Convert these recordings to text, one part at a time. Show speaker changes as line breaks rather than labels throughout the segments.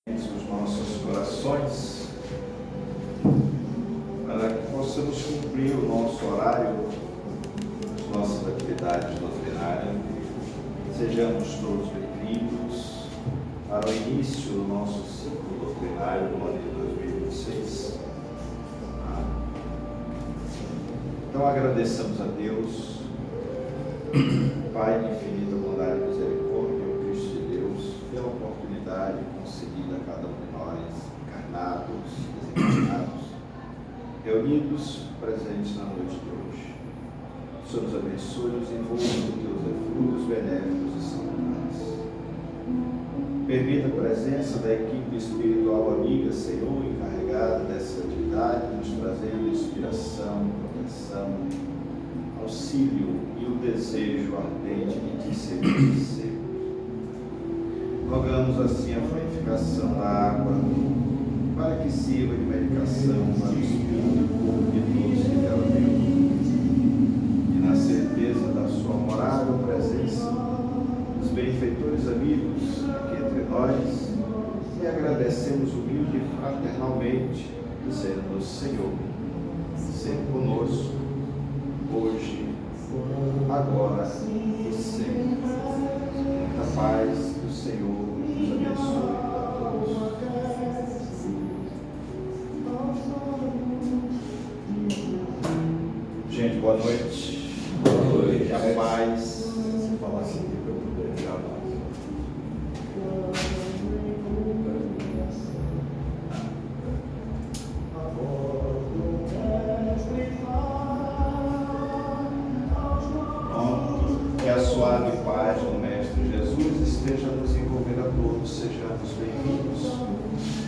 os nossos corações, para que possamos cumprir o nosso horário, as nossas atividades doutrinárias. Sejamos todos bem-vindos para o início do nosso ciclo doutrinário do ano de 2026. Então agradeçamos a Deus, Pai de infinita bondade e misericórdia, o Cristo de Deus, pela oportunidade concedida a cada um de nós, encarnados, desencarnados, reunidos, presentes na noite de hoje. O Senhor nos abençoe e nos envolva com teus frutos benéficos e salutares. Permita a presença da equipe espiritual amiga, Senhor, encarregada dessa atividade, nos trazendo inspiração, proteção, auxílio e o desejo ardente de te servir sempre. Rogamos assim a frutificação da água, para que sirva de medicação para o espírito e o corpo de todos que dela vivem. E na certeza da sua amorável presença, os benfeitores amigos aqui entre nós, e agradecemos humilde e fraternalmente, dizendo: Senhor, sempre conosco, hoje, agora e sempre. Muita paz do Senhor nos abençoe a todos. Gente, boa noite.
Boa noite.
A paz. Se falar assim, para eu poder gravar. Que a suave paz do Mestre Jesus esteja nos envolvendo a todos. Sejamos bem-vindos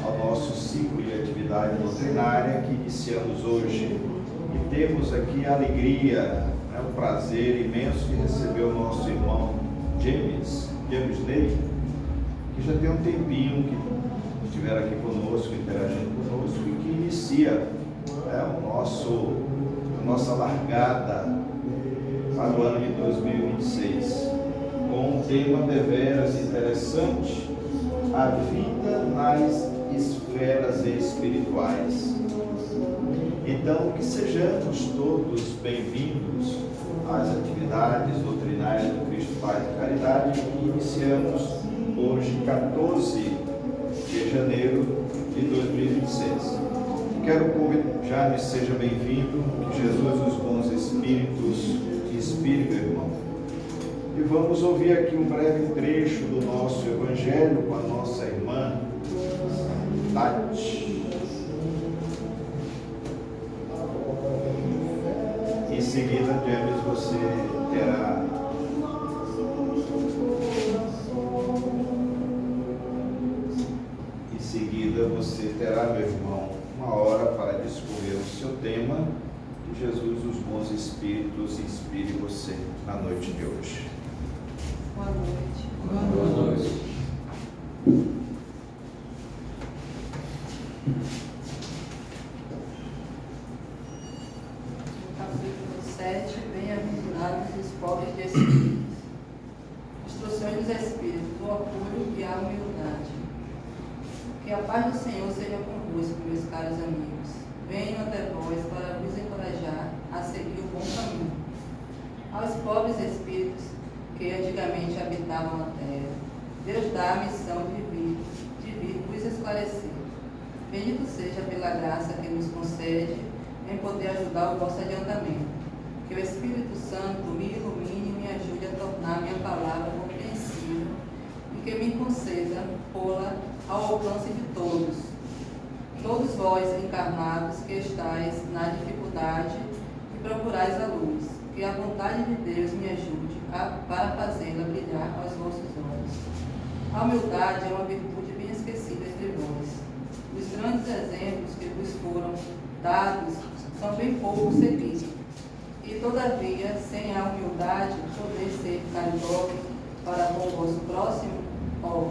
ao nosso ciclo de atividade doutrinária que iniciamos hoje. E temos aqui a alegria, o prazer imenso de receber o nosso irmão James Ney, que já tem um tempinho que estiver aqui conosco, interagindo conosco, e que inicia a nossa largada para o ano de 2026, com um tema deveras interessante: a vida nas esferas espirituais. Então, que sejamos todos bem-vindos às atividades doutrinárias do Cristo Pai de Caridade, que iniciamos hoje, 14 de janeiro de 2026. Quero convidar, me seja bem-vindo, que Jesus, os bons espíritos, te inspire, meu irmão. E vamos ouvir aqui um breve trecho do nosso Evangelho com a nossa irmã Tati. Em seguida, James, você terá meu irmão, uma hora para discorrer o seu tema. Que Jesus, os bons espíritos, inspire você na noite de hoje.
Boa noite.
Boa noite.
Capítulo 7, bem-aventurados os pobres de espírito. Instruções dos espíritos, o orgulho e a humildade. Que a paz do Senhor seja convosco, meus caros amigos. Venho até vós para vos encorajar a seguir o bom caminho. Aos pobres espíritos que antigamente habitavam a terra, Deus dá a missão de vir vos esclarecer. Bendito seja pela graça que nos concede em poder ajudar o vosso adiantamento. Que o Espírito Santo me ilumine e me ajude a tornar minha palavra compreensível e que me conceda pô-la ao alcance de todos. Todos vós, encarnados, que estáis na dificuldade e procurais a luz, que a vontade de Deus me ajude para fazê-la brilhar aos vossos olhos. A humildade é uma virtude bem esquecida entre vós. Os grandes exemplos que vos foram dados são bem pouco seguidos. E, todavia, sem a humildade, poder ser caridosos para com o vosso próximo? Oh,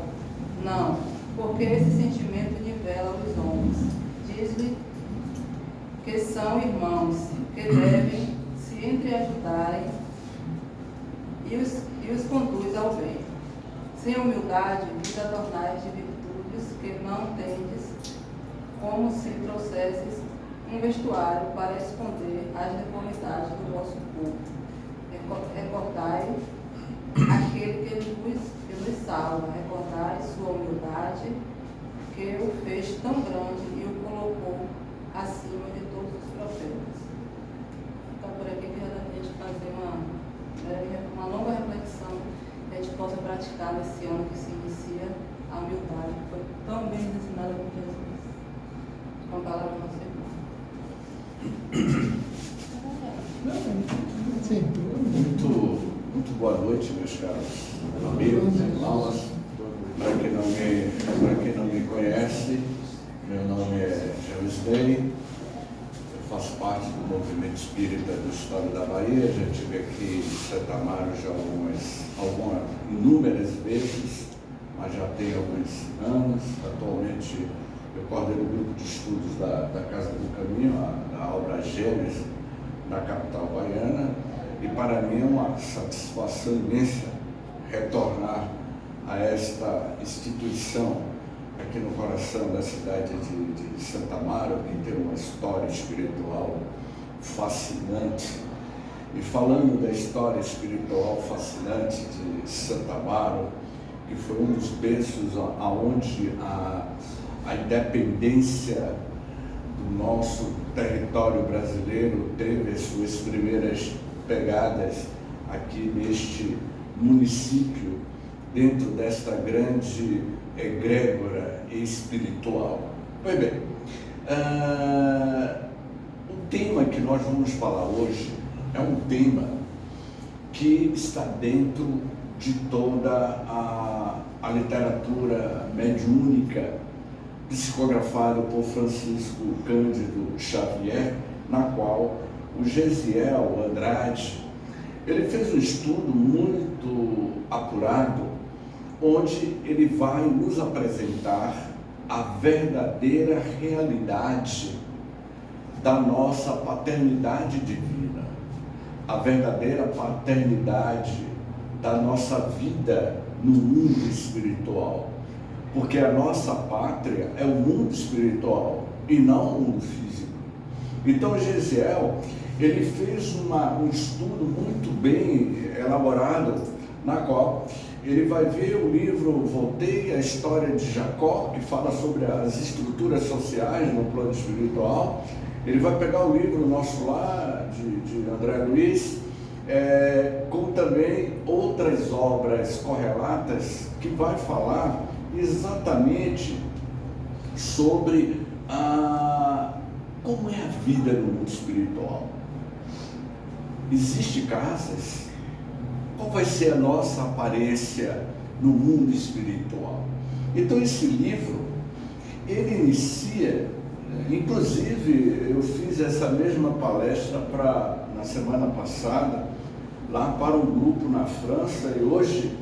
não, porque esse sentimento nivela os homens. Diz-lhe que são irmãos, que devem se entreajudarem e os conduz ao bem. Sem humildade, vos adornais de virtudes que não fizesses um vestuário para esconder as deformidades do vosso corpo. Recordai aquele que vos salva, recordai sua humildade, que o fez tão grande e o colocou acima de todos os profetas. Então, por aqui que a gente fazer uma longa reflexão, que a gente possa praticar nesse ano que se inicia a humildade, que foi tão bem ensinada por Jesus. Com a palavra do nosso irmão.
Muito boa noite, meus caros amigos, irmãos. Para quem não me conhece, meu nome é Javisney, eu faço parte do movimento espírita do estado da Bahia. Já estive aqui em Santo Amaro já inúmeras vezes, mas já tem alguns anos. Atualmente eu coordeno o grupo de estudos da Casa do Caminho, da obra Gênesis, na capital baiana, e para mim é uma satisfação imensa retornar a esta instituição aqui no coração da cidade de Santo Amaro, que tem uma história espiritual fascinante. E falando da história espiritual fascinante de Santo Amaro, que foi um dos berços aonde a independência do nosso território brasileiro teve as suas primeiras pegadas aqui neste município, dentro desta grande egrégora espiritual. Pois bem, o tema que nós vamos falar hoje é um tema que está dentro de toda a literatura mediúnica psicografada por Francisco Cândido Xavier, na qual o Gesiel Andrade ele fez um estudo muito apurado, onde ele vai nos apresentar a verdadeira realidade da nossa paternidade divina, a verdadeira paternidade da nossa vida no mundo espiritual, porque a nossa pátria é o mundo espiritual e não o mundo físico. Então Gesiel ele fez um estudo muito bem elaborado, na qual ele vai ver o livro Voltei à História de Jacó, que fala sobre as estruturas sociais no plano espiritual. Ele vai pegar o livro Nosso Lar, de André Luiz, como também outras obras correlatas, que vai falar exatamente sobre como é a vida no mundo espiritual. Existem casas? Qual vai ser a nossa aparência no mundo espiritual? Então esse livro, ele inicia, inclusive eu fiz essa mesma palestra na semana passada, lá para um grupo na França, e hoje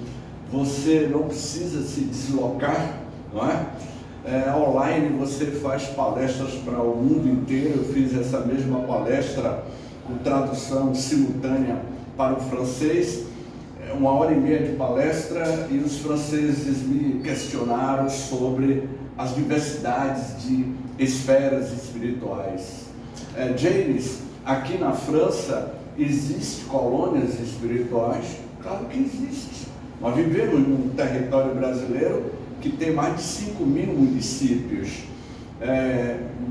você não precisa se deslocar, não é? Online você faz palestras para o mundo inteiro. Eu fiz essa mesma palestra com tradução simultânea para o francês, 1h30 de palestra, e os franceses me questionaram sobre as diversidades de esferas espirituais. James, aqui na França existem colônias espirituais? Claro que existe. Nós vivemos num território brasileiro que tem mais de 5.000 municípios,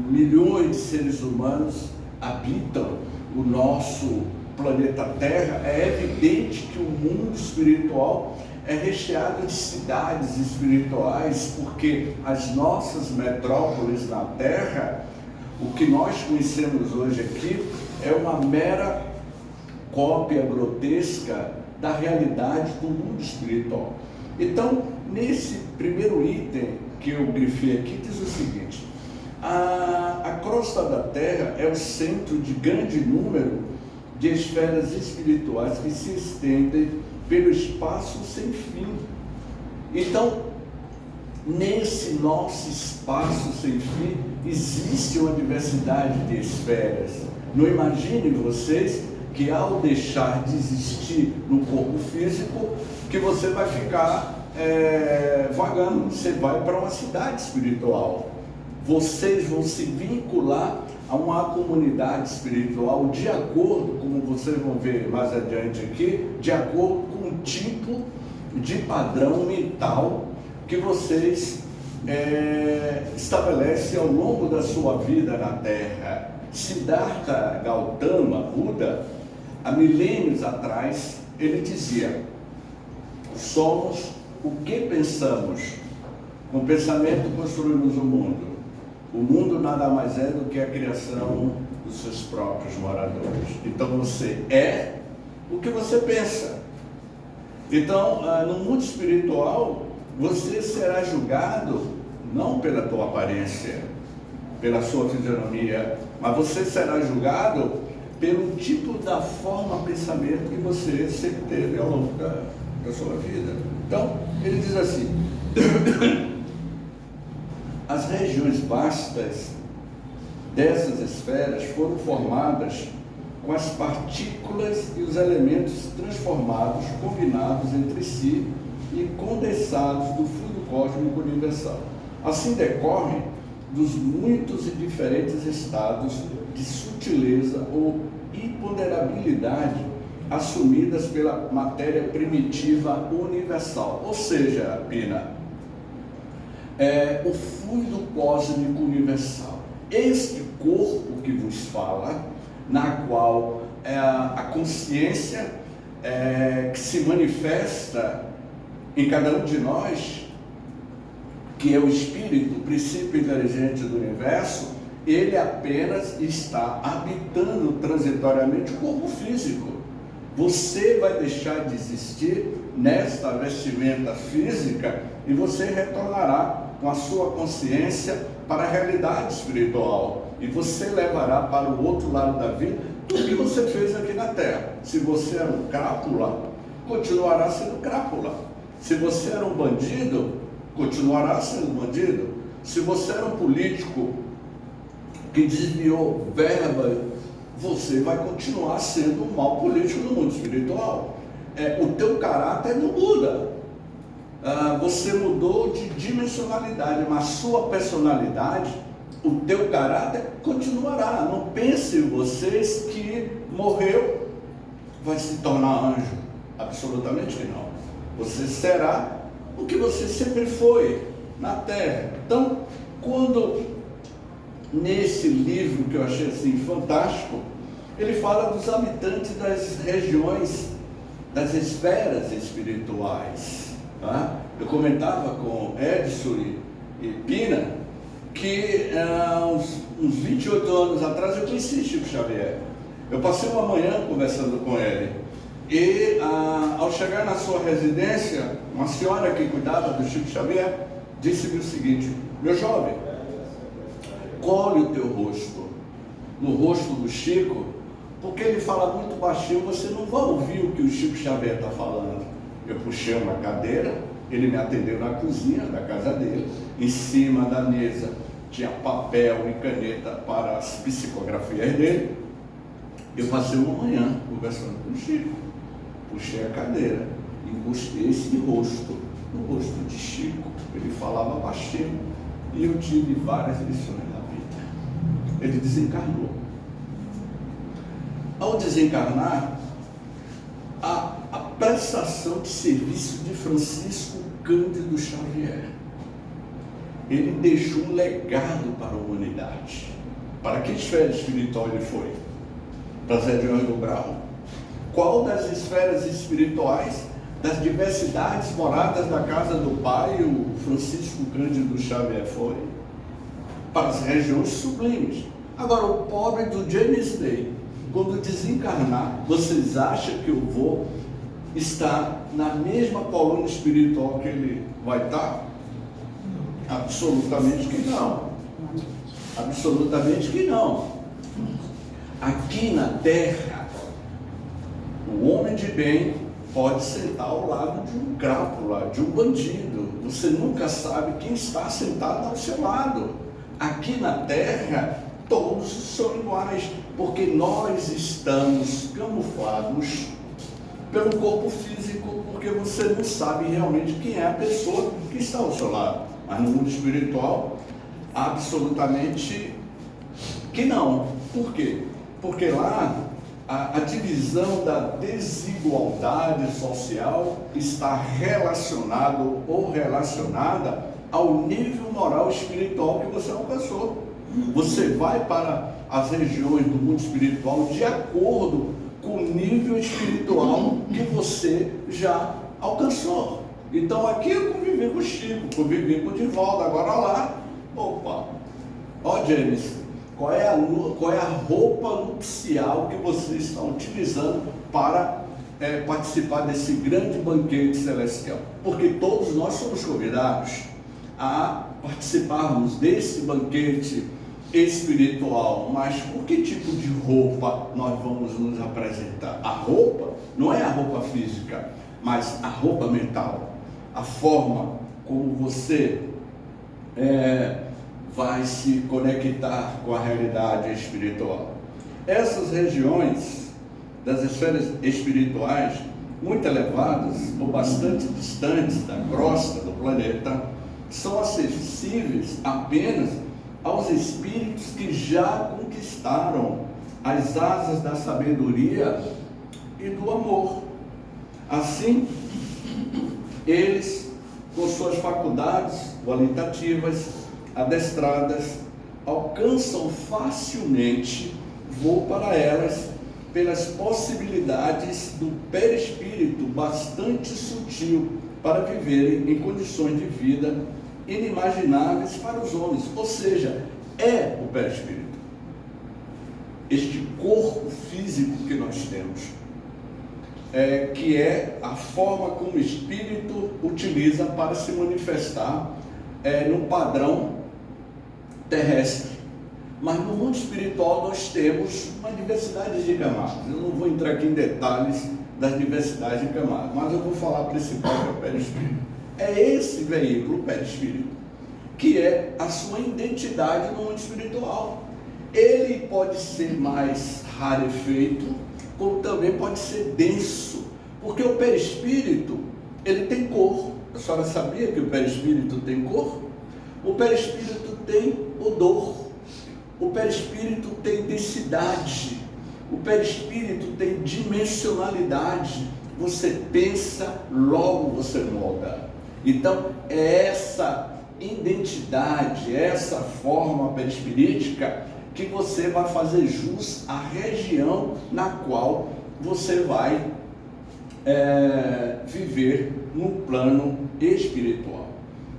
milhões de seres humanos habitam o nosso planeta Terra. É evidente que o mundo espiritual é recheado de cidades espirituais, porque as nossas metrópoles na Terra, o que nós conhecemos hoje aqui, é uma mera cópia grotesca da realidade do mundo espiritual. Então, nesse primeiro item que eu grifei aqui, diz o seguinte: a crosta da Terra é o centro de grande número de esferas espirituais que se estendem pelo espaço sem fim. Então, nesse nosso espaço sem fim, existe uma diversidade de esferas. Não imaginem vocês que ao deixar de existir no corpo físico, que você vai ficar vagando, você vai para uma cidade espiritual. vocês vão se vincular a uma comunidade espiritual de acordo, como vocês vão ver mais adiante aqui, de acordo com o tipo de padrão mental que vocês estabelecem ao longo da sua vida na Terra. Siddhartha Gautama, Buda, há milênios atrás, ele dizia: somos o que pensamos. Com o pensamento construímos o mundo. O mundo nada mais é do que a criação dos seus próprios moradores. Então você é o que você pensa. Então, no mundo espiritual, você será julgado não pela tua aparência, pela sua fisionomia, mas você será julgado pelo tipo da forma pensamento que você sempre teve ao longo da sua vida. Então, ele diz assim: as regiões vastas dessas esferas foram formadas com as partículas e os elementos transformados, combinados entre si e condensados do fluido cósmico universal. Assim decorrem dos muitos e diferentes estados de sutileza ou imponderabilidade assumidas pela matéria primitiva universal. Ou seja, Pina, o fluido cósmico universal. Este corpo que vos fala, na qual a consciência que se manifesta em cada um de nós, que é o espírito, o princípio inteligente do universo, ele apenas está habitando transitoriamente o corpo físico. Você vai deixar de existir nesta vestimenta física e você retornará com a sua consciência para a realidade espiritual. E você levará para o outro lado da vida tudo que você fez aqui na Terra. Se você era um crápula, continuará sendo crápula. Se você era um bandido, continuará sendo bandido. Se você era um político que desviou verba, você vai continuar sendo um mau político no mundo espiritual. O teu caráter não muda. Você mudou de dimensionalidade, mas sua personalidade, o teu caráter continuará. Não pense vocês que morreu, vai se tornar anjo. Absolutamente não. Você será o que você sempre foi na Terra. Então, quando nesse livro que eu achei assim fantástico, ele fala dos habitantes das regiões, das esferas espirituais. Tá? Eu comentava com Edson e Pina que uns 28 anos atrás eu conheci Chico Xavier. Eu passei uma manhã conversando com ele e ao chegar na sua residência, uma senhora que cuidava do Chico Xavier disse-me o seguinte: meu jovem, colhe o teu rosto no rosto do Chico, porque ele fala muito baixinho, você não vai ouvir o que o Chico Xavier está falando. Eu puxei uma cadeira, ele me atendeu na cozinha da casa dele. Em cima da mesa tinha papel e caneta para as psicografias dele. Eu passei uma manhã conversando com o Chico. Puxei a cadeira, encostei esse rosto no rosto de Chico. Ele falava baixinho e eu tive várias lições na vida. Ele desencarnou. Ao desencarnar, a prestação de serviço de Francisco Cândido Xavier, ele deixou um legado para a humanidade. Para que esfera espiritual ele foi? Para as regiões do grau? Qual das esferas espirituais, das diversidades moradas da casa do Pai, o Francisco Cândido Xavier foi? Para as regiões sublimes. Agora, o pobre do James Day, quando desencarnar, vocês acham que eu vou estar na mesma coluna espiritual que ele vai estar? Absolutamente que não. Absolutamente que não. Aqui na Terra, o homem de bem pode sentar ao lado de um crápula, de um bandido. Você nunca sabe quem está sentado ao seu lado. Aqui na Terra, todos são iguais, porque nós estamos camuflados pelo corpo físico, porque você não sabe realmente quem é a pessoa que está ao seu lado. Mas no mundo espiritual, Absolutamente que não. Por quê? Porque lá a divisão da desigualdade social está relacionado ou relacionada ao nível moral e espiritual que você alcançou. Você vai para as regiões do mundo espiritual de acordo com o nível espiritual que você já alcançou. Então aqui eu convivi com o Chico, convivi com o Divaldo, agora lá, opa, ó James, qual é a roupa nupcial que vocês estão utilizando para participar desse grande banquete celestial? Porque todos nós somos convidados a participarmos desse banquete espiritual, mas com que tipo de roupa nós vamos nos apresentar? A roupa não é a roupa física, mas a roupa mental, a forma como você vai se conectar com a realidade espiritual. Essas regiões das esferas espirituais muito elevadas ou bastante distantes da crosta do planeta são acessíveis apenas aos espíritos que já conquistaram as asas da sabedoria e do amor. Assim, eles, com suas faculdades qualitativas adestradas, alcançam facilmente voo para elas pelas possibilidades do perispírito bastante sutil para viverem em condições de vida inimagináveis para os homens, ou seja, é o perispírito, este corpo físico que nós temos, que é a forma como o espírito utiliza para se manifestar no padrão terrestre. Mas no mundo espiritual nós temos uma diversidade de camadas. Eu não vou entrar aqui em detalhes das diversidades de camadas, mas eu vou falar a principal, que é o perispírito. É esse veículo, o perispírito, que é a sua identidade no mundo espiritual. Ele pode ser mais rarefeito, como também pode ser denso, porque o perispírito, ele tem cor. A senhora sabia que o perispírito tem cor? O perispírito tem odor, o perispírito tem densidade, o perispírito tem dimensionalidade. Você pensa, logo você molda. Então, é essa identidade, essa forma perispirítica que você vai fazer jus à região na qual você vai viver no plano espiritual.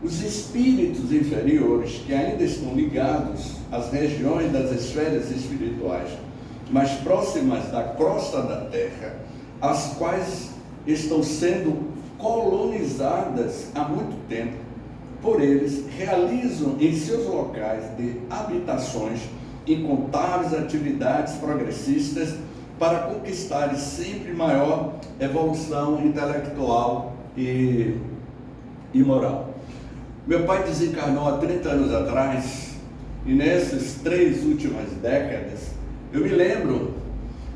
Os espíritos inferiores que ainda estão ligados às regiões das esferas espirituais mais próximas da crosta da Terra, as quais estão sendo colonizadas há muito tempo por eles, realizam em seus locais de habitações incontáveis atividades progressistas para conquistarem sempre maior evolução intelectual e moral. Meu pai desencarnou há 30 anos atrás, e nessas 3 últimas décadas, eu me lembro,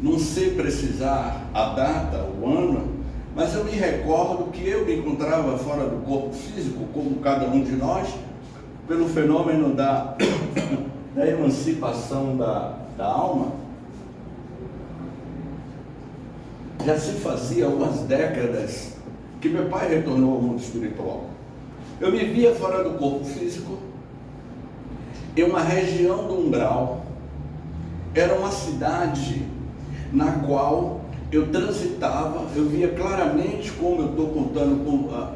não sei precisar a data, o ano, mas eu me recordo que eu me encontrava fora do corpo físico, como cada um de nós, pelo fenômeno da emancipação da alma. Já se fazia algumas décadas que meu pai retornou ao mundo espiritual. Eu me via fora do corpo físico, em uma região do umbral. Era uma cidade na qual eu transitava, eu via claramente, como eu estou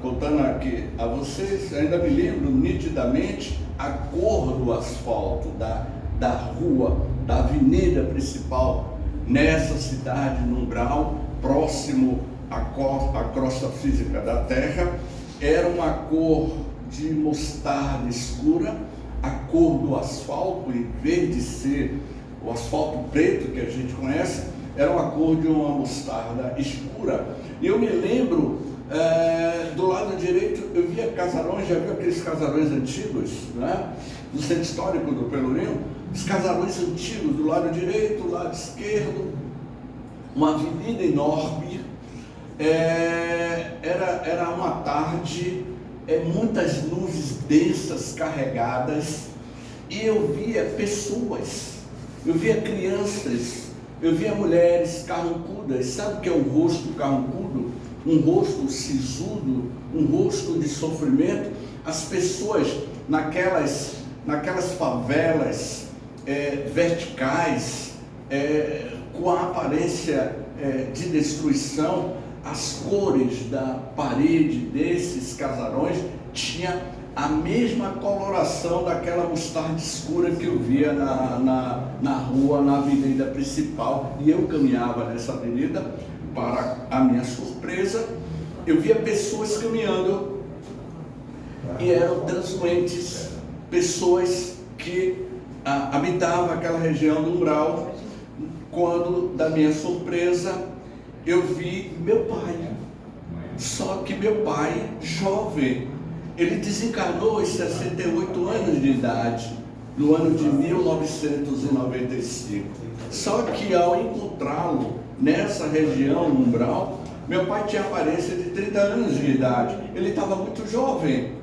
contando aqui a vocês, ainda me lembro nitidamente a cor do asfalto, da rua, da avenida principal, nessa cidade, no umbral, próximo à crosta física da Terra. Era uma cor de mostarda escura, a cor do asfalto, em vez de ser o asfalto preto que a gente conhece, era uma cor de uma mostarda escura. E eu me lembro, do lado direito, eu via casarões, já viu aqueles casarões antigos, né? Do centro histórico do Pelourinho? Os casarões antigos, do lado direito, do lado esquerdo, uma avenida enorme. Era uma tarde, muitas nuvens densas carregadas, e eu via pessoas, eu via crianças, eu via mulheres carrancudas. Sabe o que é um rosto carrancudo? Um rosto sisudo, um rosto de sofrimento. As pessoas naquelas favelas verticais, com a aparência de destruição, as cores da parede desses casarões tinha a mesma coloração daquela mostarda escura que eu via na rua, na avenida principal. E eu caminhava nessa avenida. Para a minha surpresa, eu via pessoas caminhando e eram transuentes, pessoas que habitavam aquela região do umbral. Quando, da minha surpresa, eu vi meu pai. Só que meu pai, jovem, ele desencarnou aos 68 anos de idade, no ano de 1995. Só que ao encontrá-lo nessa região umbral, meu pai tinha aparência de 30 anos de idade. Ele estava muito jovem.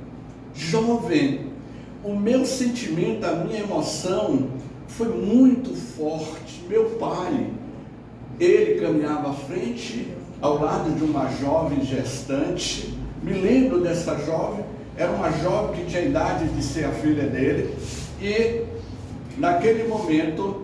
O meu sentimento, a minha emoção foi muito forte. Meu pai, ele caminhava à frente, ao lado de uma jovem gestante. Me lembro dessa jovem, era uma jovem que tinha a idade de ser a filha dele. E naquele momento,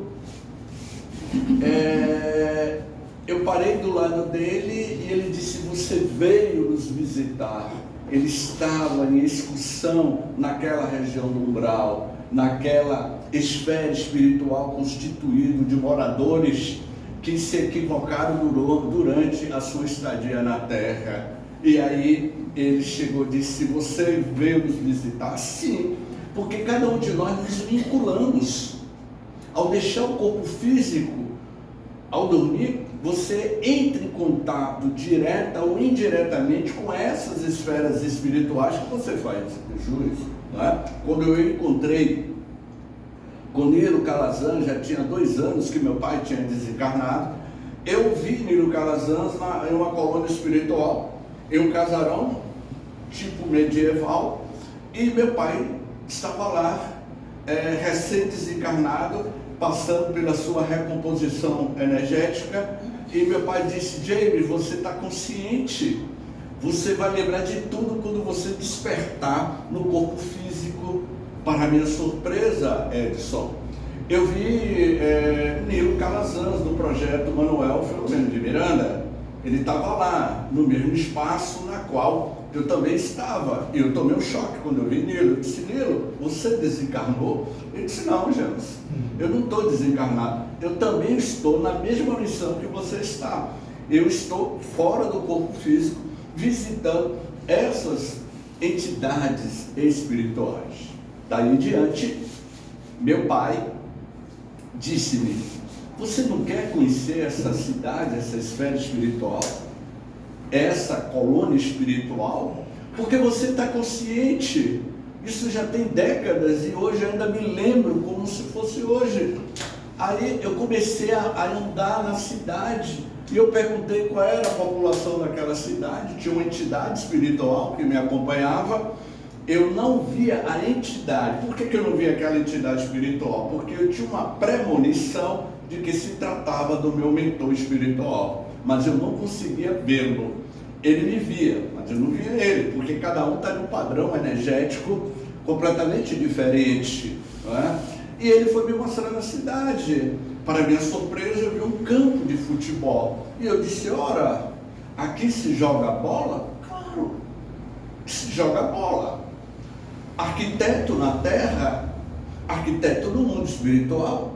eu parei do lado dele e ele disse: você veio nos visitar. Ele estava em excursão naquela região do umbral, naquela esfera espiritual constituída de moradores que se equivocaram durante a sua estadia na Terra. E aí ele chegou e disse: você veio nos visitar? Sim, porque cada um de nós nos vinculamos. Ao deixar o corpo físico, ao dormir, você entra em contato direta ou indiretamente com essas esferas espirituais que você faz jus, né? Quando eu encontrei com Nilo Calazans, já tinha 2 anos que meu pai tinha desencarnado, eu vi Nilo Calazans em uma colônia espiritual, em um casarão tipo medieval, e meu pai estava lá, recém-desencarnado, passando pela sua recomposição energética. E meu pai disse: James, você está consciente, você vai lembrar de tudo quando você despertar no corpo físico. Para minha surpresa, Edson, eu vi Nilo Calazans do projeto Manuel Filomeno de Miranda. Ele estava lá, no mesmo espaço na qual eu também estava. E eu tomei um choque quando eu vi Nilo. Eu disse: Nilo, você desencarnou? Ele disse: não, James, eu não estou desencarnado. Eu também estou na mesma missão que você está. Eu estou fora do corpo físico, visitando essas entidades espirituais. Daí em diante, meu pai disse-me: você não quer conhecer essa cidade, essa esfera espiritual, essa colônia espiritual? Porque você está consciente. Isso já tem décadas e hoje eu ainda me lembro como se fosse hoje. Aí eu comecei a andar na cidade e eu perguntei qual era a população daquela cidade. Tinha uma entidade espiritual que me acompanhava. Eu não via a entidade. Por que eu não via aquela entidade espiritual? Porque eu tinha uma premonição de que se tratava do meu mentor espiritual, mas eu não conseguia vê-lo. Ele me via, mas eu não via ele, porque cada um está num padrão energético completamente diferente, não é? E ele foi me mostrando a cidade. Para minha surpresa, eu vi um campo de futebol. E eu disse: ora, aqui se joga bola? Claro, se joga bola. Arquiteto na Terra, arquiteto no mundo espiritual.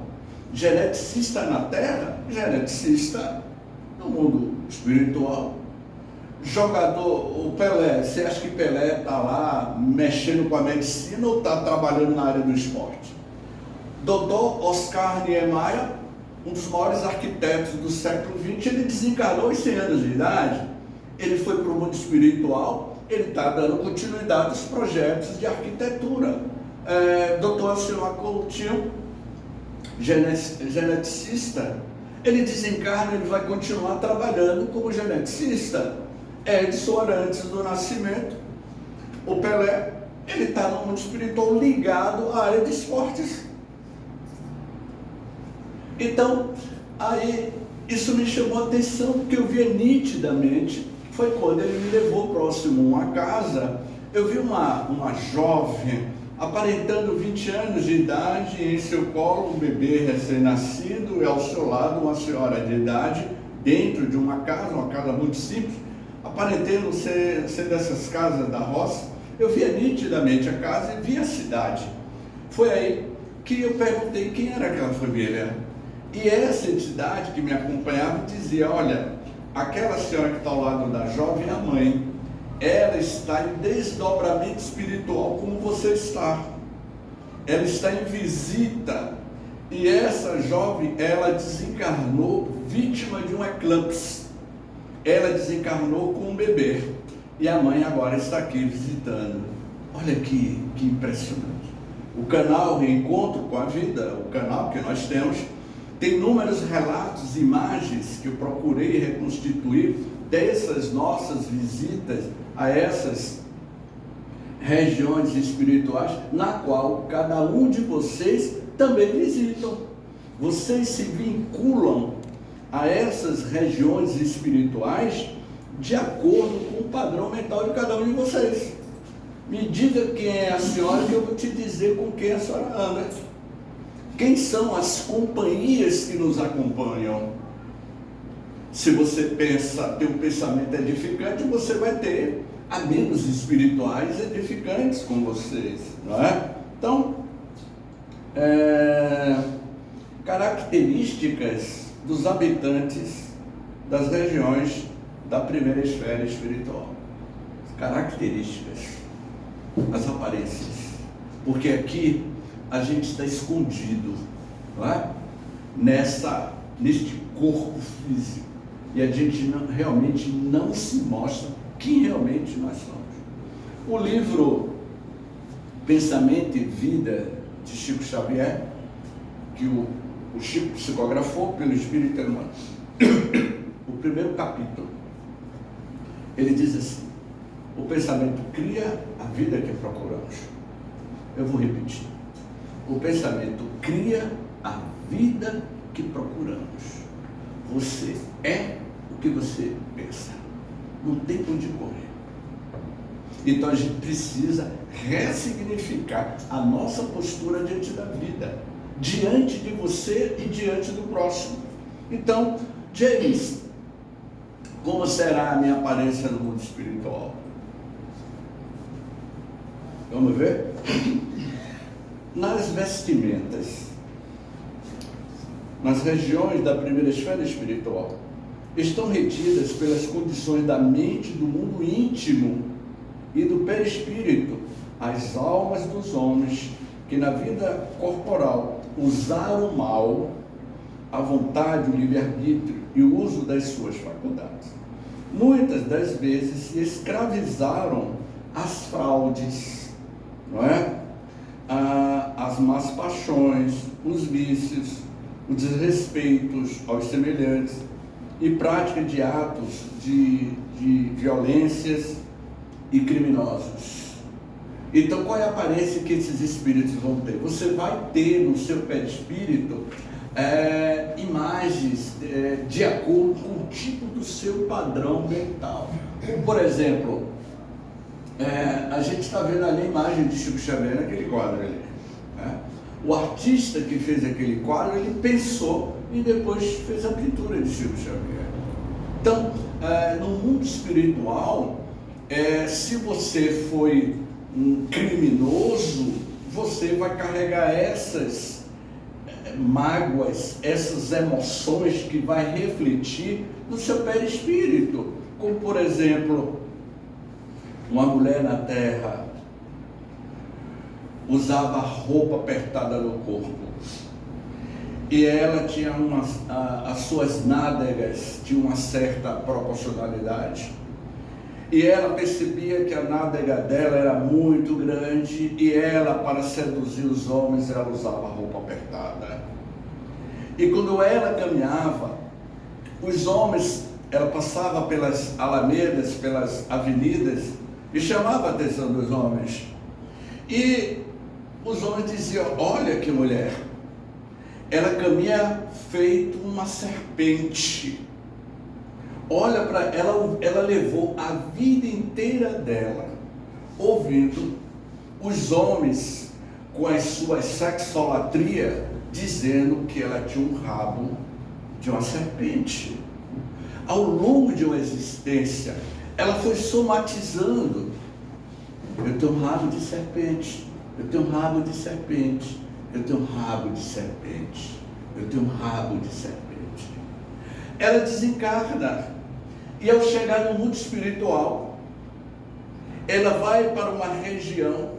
Geneticista na Terra, geneticista no mundo espiritual. Jogador, o Pelé, você acha que Pelé está lá mexendo com a medicina ou está trabalhando na área do esporte? Dr. Oscar Niemeyer, um dos maiores arquitetos do século XX, ele desencarnou aos 100 anos de idade. Ele foi para o mundo espiritual, ele está dando continuidade aos projetos de arquitetura. Dr. Alcimar Coutinho, geneticista, ele desencarna, ele vai continuar trabalhando como geneticista. Edson Arantes do Nascimento, o Pelé, ele está no mundo espiritual ligado à área de esportes. Então, aí isso me chamou a atenção, porque eu via nitidamente, foi quando ele me levou próximo a uma casa, eu vi uma jovem, aparentando 20 anos de idade, em seu colo um bebê recém-nascido, e ao seu lado uma senhora de idade, dentro de uma casa muito simples, aparentando ser dessas casas da roça. Eu via nitidamente a casa e via a cidade. Foi aí que eu perguntei quem era aquela família. E essa entidade que me acompanhava dizia: olha, aquela senhora que está ao lado da jovem é a mãe. Ela está em desdobramento espiritual como você está. Ela está em visita. E essa jovem, ela desencarnou vítima de um eclipse. Ela desencarnou com um bebê. E a mãe agora está aqui visitando. Olha que impressionante. O canal Reencontro com a Vida, o canal que nós temos, tem inúmeros relatos, imagens que eu procurei reconstituir dessas nossas visitas a essas regiões espirituais, na qual cada um de vocês também visitam. Vocês se vinculam a essas regiões espirituais de acordo com o padrão mental de cada um de vocês. Me diga quem é a senhora que eu vou te dizer com quem a senhora anda. Quem são as companhias que nos acompanham? Se você tem um pensamento edificante, você vai ter amigos espirituais edificantes com vocês, não é? Então, características dos habitantes das regiões da primeira esfera espiritual. Características, as aparências. Porque aqui a gente está escondido, não é? Neste corpo físico. E a gente realmente não se mostra quem realmente nós somos. O livro Pensamento e Vida, de Chico Xavier, que o Chico psicografou pelo Espírito Emmanuel, o primeiro capítulo, ele diz assim: o pensamento cria a vida que procuramos. Eu vou repetir. O pensamento cria a vida que procuramos. Você é o que você pensa. Não tem para onde correr. Então a gente precisa ressignificar a nossa postura diante da vida, diante de você e diante do próximo. Então, James, como será a minha aparência no mundo espiritual? Vamos ver? Nas vestimentas, nas regiões da primeira esfera espiritual, estão retidas pelas condições da mente, do mundo íntimo e do perispírito, as almas dos homens que na vida corporal usaram mal a vontade, o livre-arbítrio e o uso das suas faculdades. Muitas das vezes se escravizaram às fraudes, não é? As más paixões, os vícios, os desrespeitos aos semelhantes e prática de atos de violências e criminosos. Então, qual é a aparência que esses espíritos vão ter? Você vai ter no seu perispírito imagens de acordo com o tipo do seu padrão mental. Como, por exemplo, a gente está vendo ali a imagem de Chico Xavier naquele quadro ali, né? O artista que fez aquele quadro, ele pensou e depois fez a pintura de Chico Xavier. Então, no mundo espiritual, se você foi um criminoso, você vai carregar essas mágoas, essas emoções que vai refletir no seu perispírito. Como, por exemplo, uma mulher na terra usava roupa apertada no corpo e ela tinha as suas nádegas tinham uma certa proporcionalidade e ela percebia que a nádega dela era muito grande e ela, para seduzir os homens, ela usava roupa apertada. E quando ela caminhava, os homens, ela passava pelas alamedas, pelas avenidas e chamava a atenção dos homens. E os homens diziam: olha que mulher, ela caminha feito uma serpente. Olha para ela, ela levou a vida inteira dela ouvindo os homens com as suas sexolatria dizendo que ela tinha um rabo de uma serpente. Ao longo de uma existência, ela foi somatizando: eu tenho um rabo de serpente, eu tenho um rabo de serpente, eu tenho um rabo de serpente, eu tenho um rabo de serpente. Ela desencarna, e ao chegar no mundo espiritual, ela vai para uma região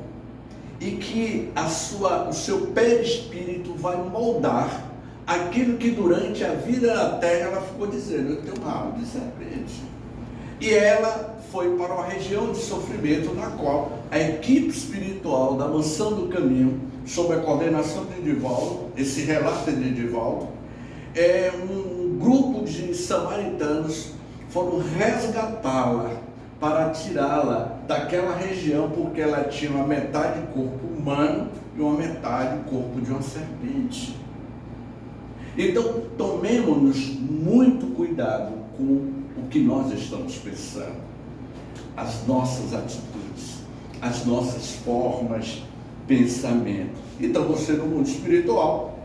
e que o seu perispírito vai moldar aquilo que durante a vida na Terra ela ficou dizendo: eu tenho um rabo de serpente. E ela foi para uma região de sofrimento, na qual a equipe espiritual da Mansão do Caminho, sob a coordenação de Edivaldo, esse relato de Edivaldo, um grupo de samaritanos foram resgatá-la para tirá-la daquela região, porque ela tinha uma metade corpo humano e uma metade corpo de uma serpente. Então, tomemos muito cuidado com o que nós estamos pensando, as nossas atitudes, as nossas formas de pensamento. Então, você no mundo espiritual,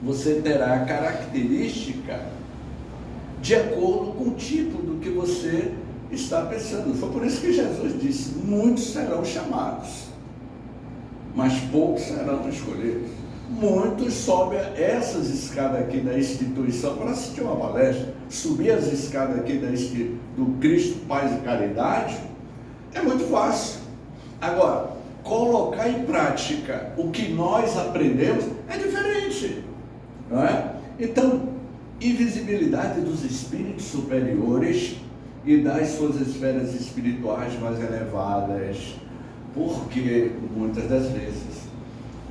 você terá a característica de acordo com o tipo do que você está pensando. Foi por isso que Jesus disse: muitos serão chamados, mas poucos serão escolhidos. Muitos sobem essas escadas aqui da instituição para assistir uma palestra. Subir as escadas aqui do Cristo, Paz e Caridade é muito fácil. Agora, colocar em prática o que nós aprendemos é diferente, não é? Então, invisibilidade dos espíritos superiores e das suas esferas espirituais mais elevadas, porque muitas das vezes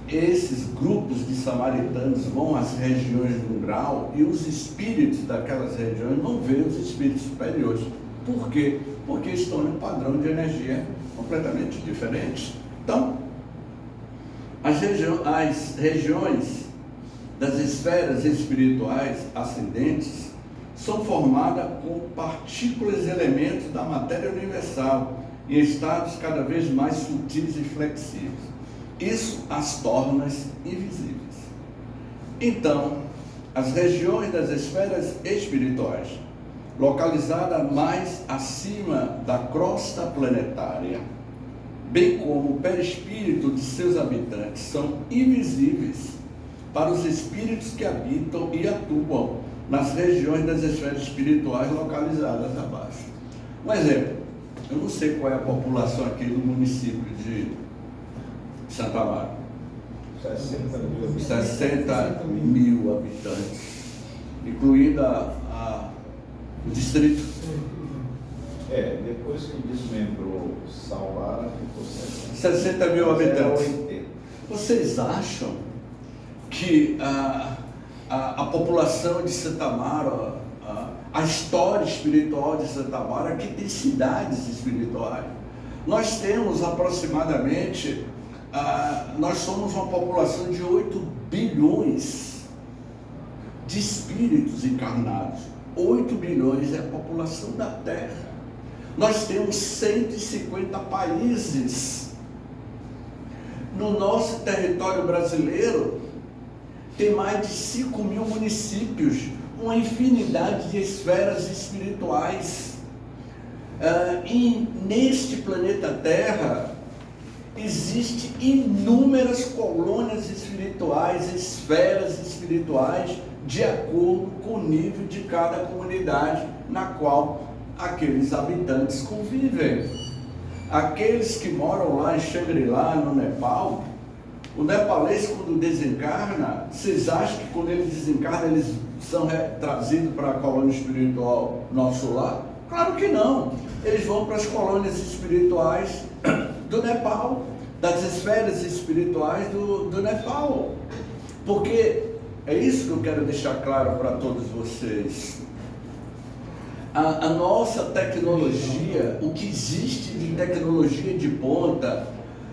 esses grupos de samaritanos vão às regiões do umbral e os espíritos daquelas regiões não veem os espíritos superiores. Por quê? Porque estão em um padrão de energia completamente diferente. Então, as regiões das esferas espirituais ascendentes são formadas com partículas e elementos da matéria universal em estados cada vez mais sutis e flexíveis. Isso as torna invisíveis. Então, as regiões das esferas espirituais, localizadas mais acima da crosta planetária, bem como o perispírito de seus habitantes, são invisíveis para os espíritos que habitam e atuam nas regiões das esferas espirituais localizadas abaixo. Um exemplo: eu não sei qual é a população aqui do município de Santa Amaro. 60 mil habitantes, incluindo o distrito.
Depois que desmembrou Sauara, ficou
60 mil habitantes. Vocês acham que a população de Santa Amaro, a história espiritual de Santa Amaro, que tem cidades espirituais? Nós temos aproximadamente, nós somos uma população de 8 bilhões de espíritos encarnados. 8 bilhões é a população da Terra. Nós temos 150 países. No nosso território brasileiro, tem mais de 5 mil municípios, uma infinidade de esferas espirituais. E neste planeta Terra, existem inúmeras colônias espirituais, esferas espirituais, de acordo com o nível de cada comunidade na qual aqueles habitantes convivem. Aqueles que moram lá em Shangri-La, no Nepal, o nepalês, quando desencarna, vocês acham que quando ele desencarna, eles são trazidos para a colônia espiritual nosso lar? Claro que não. Eles vão para as colônias espirituais do Nepal, das esferas espirituais do Nepal. Porque é isso que eu quero deixar claro para todos vocês. A nossa tecnologia, o que existe de tecnologia de ponta,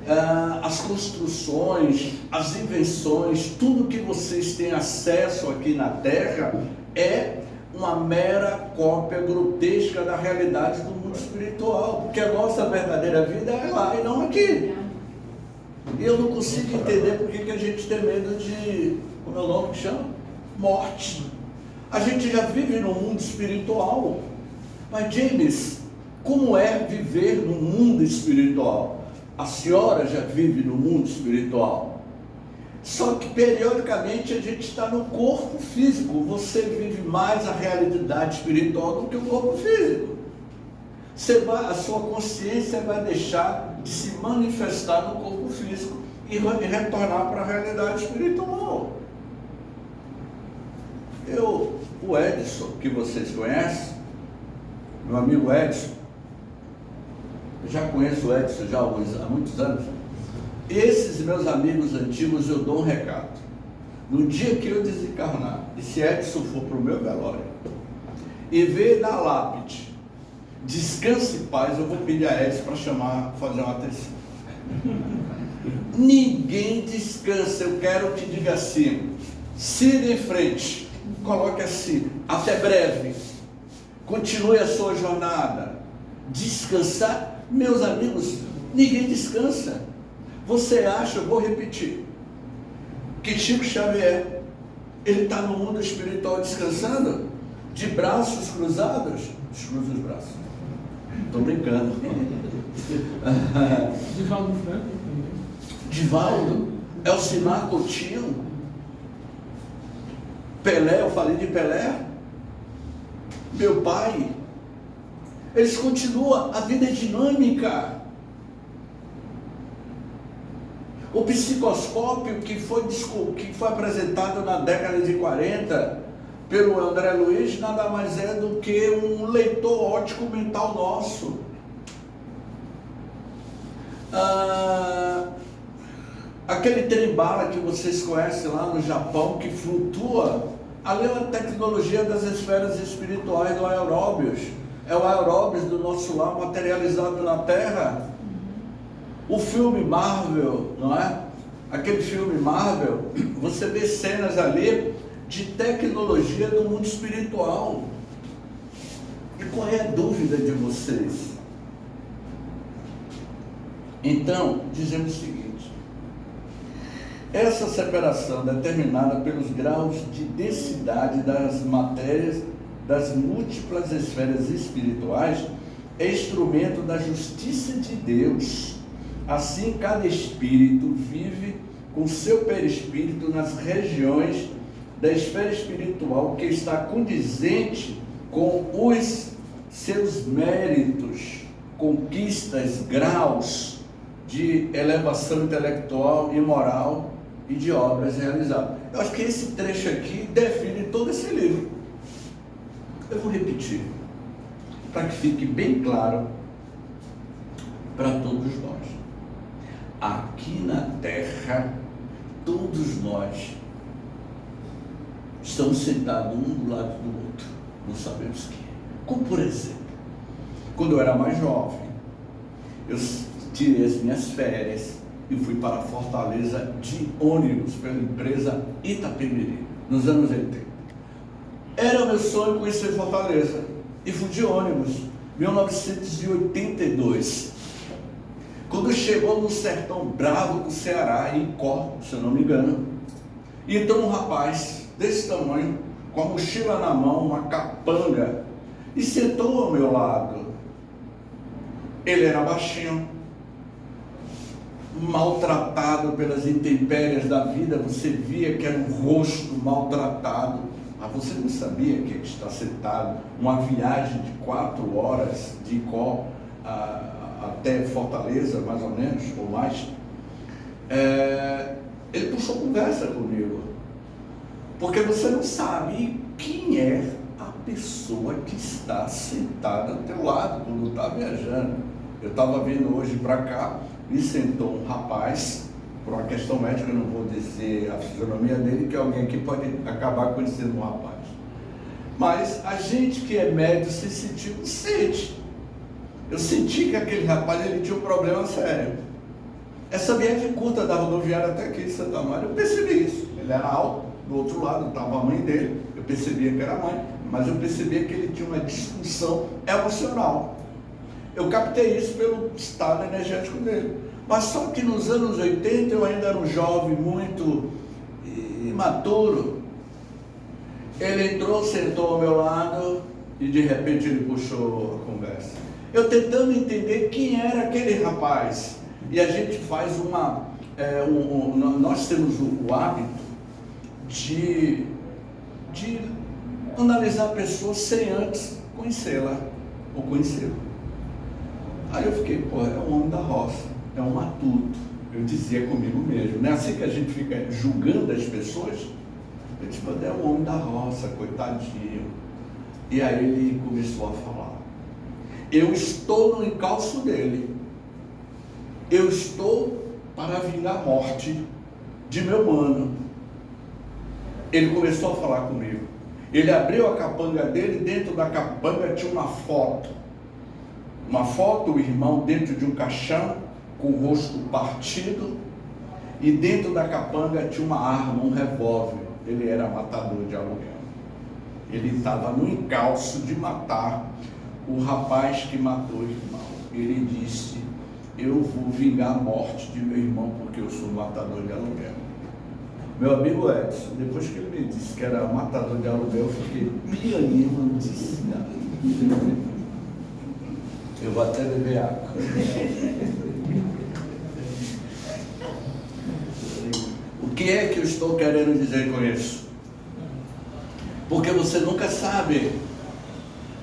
as construções, as invenções, tudo que vocês têm acesso aqui na Terra é uma mera cópia grotesca da realidade do mundo espiritual, porque a nossa verdadeira vida é lá e não aqui. E eu não consigo entender por que a gente tem medo de, como é o nome que chama? Morte. A gente já vive no mundo espiritual. Mas James, como é viver no mundo espiritual? A senhora já vive no mundo espiritual. Só que periodicamente a gente está no corpo físico. Você vive mais a realidade espiritual do que o corpo físico. A sua consciência vai deixar de se manifestar no corpo físico e retornar para a realidade espiritual. O Edson, que vocês conhecem, meu amigo Edson, eu já conheço o Edson há muitos anos. Esses meus amigos antigos, eu dou um recado. No dia que eu desencarnar, e se Edson for para o meu velório, e ver na lápide, descanse em paz, eu vou pedir a Edson para fazer uma atenção. Ninguém descansa, eu quero que diga assim, siga em frente, coloque assim, até breve, continue a sua jornada. Descansar, meus amigos, ninguém descansa. Você acha, eu vou repetir, que Chico Xavier, ele está no mundo espiritual descansando, de braços cruzados? Descruza os braços. Estou brincando.
Divaldo Franco.
Divaldo, Elcimar Coutinho, Pelé, eu falei de Pelé, meu pai, eles continuam, a vida é dinâmica. O psicoscópio que foi apresentado na década de 40 pelo André Luiz nada mais é do que um leitor óptico mental nosso. Aquele trem-bala que vocês conhecem lá no Japão, que flutua, ali é uma tecnologia das esferas espirituais do Aeróbios. É o Aeróbios do nosso lar materializado na Terra. O filme Marvel, não é? Aquele filme Marvel, você vê cenas ali de tecnologia do mundo espiritual. E qual é a dúvida de vocês? Então, dizemos o seguinte: essa separação determinada pelos graus de densidade das matérias das múltiplas esferas espirituais é instrumento da justiça de Deus. Assim, cada espírito vive com seu perispírito nas regiões da esfera espiritual que está condizente com os seus méritos, conquistas, graus de elevação intelectual e moral e de obras realizadas. Eu acho que esse trecho aqui define todo esse livro. Eu vou repetir, para que fique bem claro para todos nós. Aqui na Terra, todos nós estamos sentados um do lado do outro, não sabemos quem é. Como por exemplo, quando eu era mais jovem, eu tirei as minhas férias e fui para Fortaleza de ônibus pela empresa Itapemirim, nos anos 80. Era meu sonho conhecer Fortaleza e fui de ônibus, 1982. Quando chegou no sertão bravo do Ceará, em Icó, se eu não me engano, e então um rapaz desse tamanho, com a mochila na mão, uma capanga, e sentou ao meu lado. Ele era baixinho, maltratado pelas intempéries da vida, você via que era um rosto maltratado, mas você não sabia que ele está sentado uma viagem de 4 horas de Icó até Fortaleza, mais ou menos, ou mais. Ele puxou conversa comigo, porque você não sabe quem é a pessoa que está sentada ao teu lado quando está viajando. Eu estava vindo hoje para cá e sentou um rapaz, por uma questão médica, eu não vou dizer a fisionomia dele, que alguém aqui pode acabar conhecendo um rapaz. Mas a gente que é médio se sentiu, sente. Eu senti que aquele rapaz ele tinha um problema sério. Essa viagem curta da rodoviária até aqui em Santa Maria, eu percebi isso. Ele era alto, do outro lado estava a mãe dele, eu percebia que era a mãe, mas eu percebia que ele tinha uma disfunção emocional. Eu captei isso pelo estado energético dele. Mas só que nos anos 80 eu ainda era um jovem muito imaturo. Ele entrou, sentou ao meu lado e de repente ele puxou a conversa. Eu tentando entender quem era aquele rapaz. E a gente faz nós temos o hábito de analisar a pessoa sem antes conhecê-la ou conhecê-lo. Aí eu fiquei, é um homem da roça, é um matuto. Eu dizia comigo mesmo, não é assim que a gente fica julgando as pessoas? Eu disse, é um homem da roça, coitadinho. E aí ele começou a falar. Eu estou no encalço dele. Eu estou para vingar a morte de meu mano. Ele começou a falar comigo. Ele abriu a capanga dele, dentro da capanga tinha uma foto. Uma foto, o irmão dentro de um caixão, com o rosto partido, e dentro da capanga tinha uma arma, um revólver. Ele era matador de aluguel. Ele estava no encalço de matar o rapaz que matou o irmão. Ele disse, eu vou vingar a morte de meu irmão porque eu sou matador de aluguel. Meu amigo Edson, depois que ele me disse que era matador de aluguel, eu fiquei pianinho, não disse nada. Eu vou até beber água. O que é que eu estou querendo dizer com isso? Porque você nunca sabe.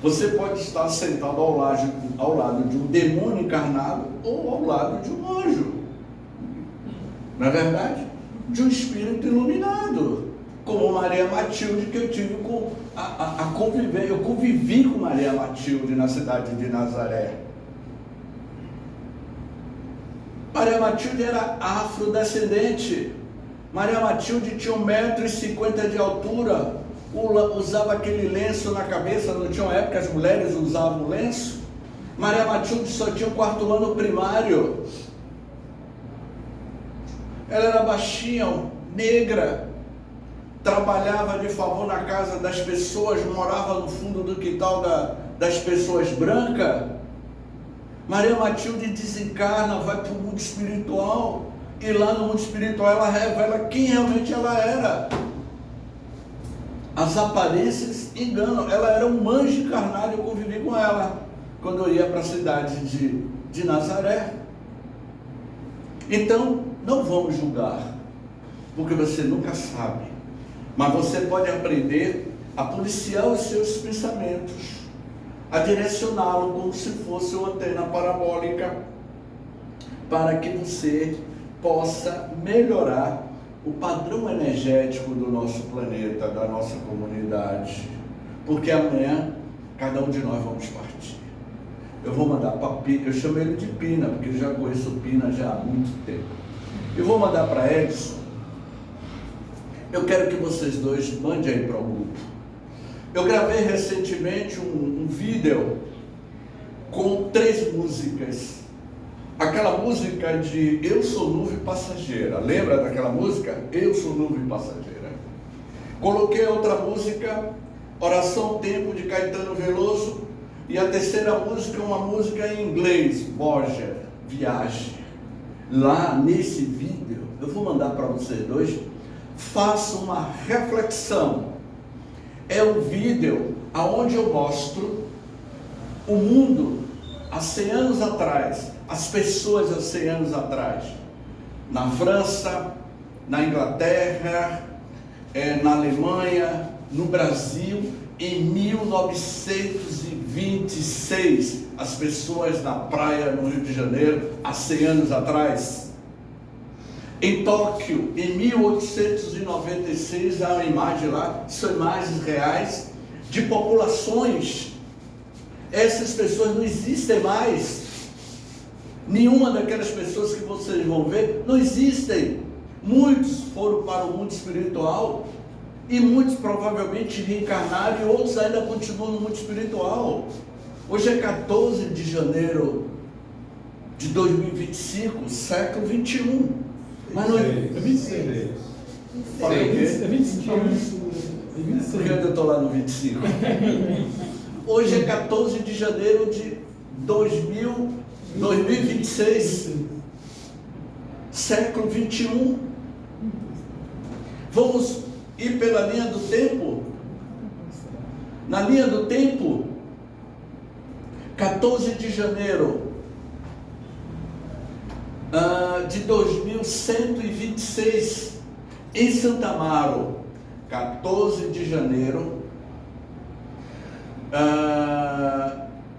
Você pode estar sentado ao lado de um demônio encarnado ou ao lado de um anjo. Não é verdade? De um espírito iluminado. Como Maria Matilde, que eu tive a conviver. Eu convivi com Maria Matilde na cidade de Nazaré. Maria Matilde era afrodescendente. Maria Matilde tinha 1,50 m de altura. Usava aquele lenço na cabeça. Não tinha uma época que as mulheres usavam lenço. Maria Matilde só tinha o 4º ano primário. Ela era baixinha, negra, trabalhava de favor na casa das pessoas, morava no fundo do quintal das pessoas brancas. Maria Matilde desencarna, vai para o mundo espiritual, e lá no mundo espiritual ela revela quem realmente ela era. As aparências enganam. Ela era um anjo encarnado, eu convivi com ela quando eu ia para a cidade de Nazaré. Então, não vamos julgar, porque você nunca sabe, mas você pode aprender a policiar os seus pensamentos, a direcioná-lo como se fosse uma antena parabólica, para que você possa melhorar o padrão energético do nosso planeta, da nossa comunidade, porque amanhã cada um de nós vamos partir. Eu vou mandar para Pina, eu chamo ele de Pina, porque eu já conheço o Pina já há muito tempo. Eu vou mandar para Edson. Eu quero que vocês dois mandem aí para o grupo. Eu gravei recentemente um vídeo com 3 músicas. Aquela música de Eu Sou Nuvem Passageira. Lembra daquela música? Eu Sou Nuvem Passageira. Coloquei outra música, Oração Tempo, de Caetano Veloso. E a terceira música é uma música em inglês, Voyager, Viagem. Lá nesse vídeo, eu vou mandar para vocês dois, façam uma reflexão. É um vídeo onde eu mostro o mundo há 100 anos atrás, as pessoas há 100 anos atrás, na França, na Inglaterra, na Alemanha, no Brasil, em 1926, as pessoas na praia no Rio de Janeiro, há 100 anos atrás. Em Tóquio, em 1896, há uma imagem lá, são imagens reais de populações. Essas pessoas não existem mais. Nenhuma daquelas pessoas que vocês vão ver não existem. Muitos foram para o mundo espiritual e muitos provavelmente reencarnaram e outros ainda continuam no mundo espiritual. Hoje é 14 de janeiro de 2025, século 21. Mas não é
26.
Falei o quê?
É 25.
Por que eu estou lá no 25? Hoje é 14 de janeiro de 2026, século 21. Vamos ir pela linha do tempo? Na linha do tempo, 14 de janeiro de 2126, em Santa Amaro. 14 de janeiro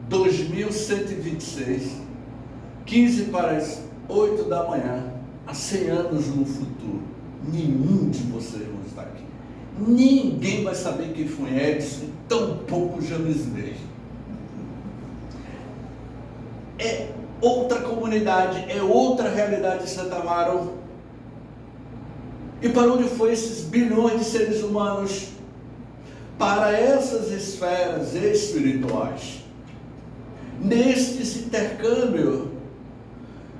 2126, 15 para as 8 da manhã, há 100 anos no futuro. Nenhum de vocês vão estar aqui. Ninguém vai saber quem foi Edson, tampouco James Bay. É outra comunidade, é outra realidade de Santa Amaro. E para onde foi esses bilhões de seres humanos? Para essas esferas espirituais. Nestes intercâmbio,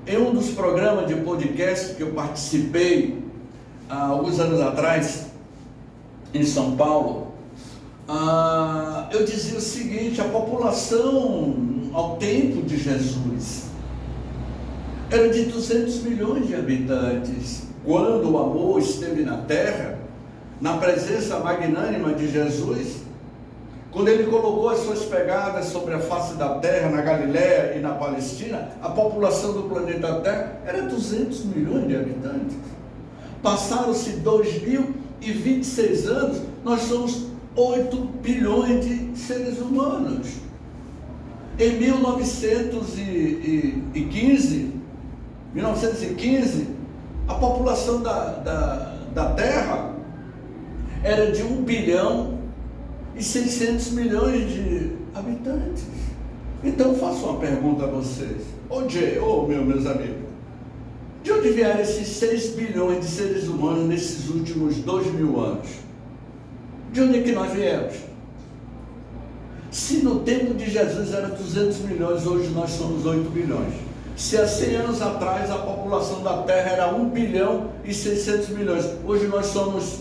em um dos programas de podcast que eu participei há alguns anos atrás, em São Paulo, eu dizia o seguinte: a população ao tempo de Jesus era de 200 milhões de habitantes. Quando o amor esteve na terra, na presença magnânima de Jesus, quando ele colocou as suas pegadas sobre a face da terra, na Galiléia e na Palestina, a população do planeta Terra era 200 milhões de habitantes. Passaram-se 2026 anos, nós somos 8 bilhões de seres humanos. Em 1915, a população da Terra era de 1 bilhão e 600 milhões de habitantes. Então faço uma pergunta a vocês. Meus amigos, de onde vieram esses 6 bilhões de seres humanos nesses últimos 2000 anos? De onde é que nós viemos? Se no tempo de Jesus era 200 milhões, hoje nós somos 8 bilhões. Se há 100 anos atrás a população da Terra era 1 bilhão e 600 milhões, hoje nós somos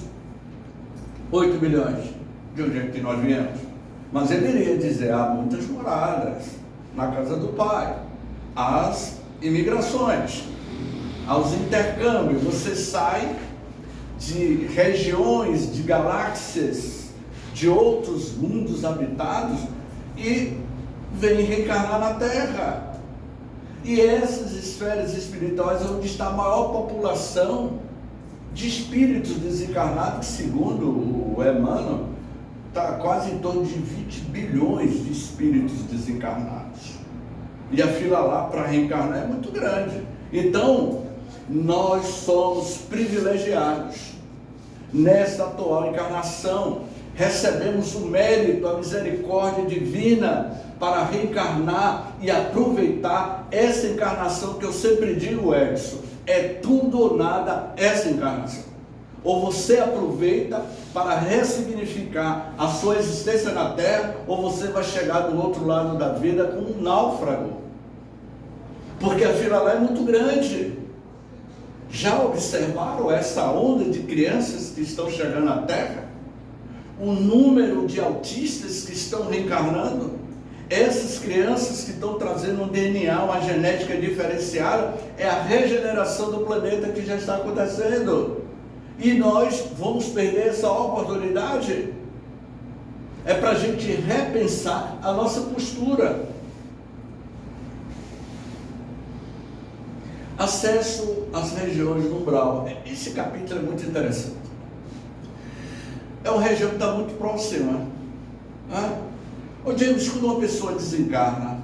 8 bilhões. De onde é que nós viemos? Mas ele iria dizer: há muitas moradas na casa do Pai, as imigrações, aos intercâmbios. Você sai de regiões, de galáxias, de outros mundos habitados e vem reencarnar na Terra. E essas esferas espirituais é onde está a maior população de espíritos desencarnados, que segundo o Emmanuel, está quase em torno de 20 bilhões de espíritos desencarnados. E a fila lá para reencarnar é muito grande. Então, nós somos privilegiados. Nesta atual encarnação, recebemos o mérito, a misericórdia divina para reencarnar e aproveitar essa encarnação que eu sempre digo, Edson, é tudo ou nada essa encarnação. Ou você aproveita para ressignificar a sua existência na Terra, ou você vai chegar do outro lado da vida como um náufrago. Porque a fila lá é muito grande. Já observaram essa onda de crianças que estão chegando à Terra? O número de autistas que estão reencarnando? Essas crianças que estão trazendo um DNA, uma genética diferenciada, é a regeneração do planeta que já está acontecendo. E nós vamos perder essa oportunidade? É para a gente repensar a nossa postura. Acesso às regiões do umbral. Esse capítulo é muito interessante. É uma região que está muito próxima. James, quando uma pessoa desencarna,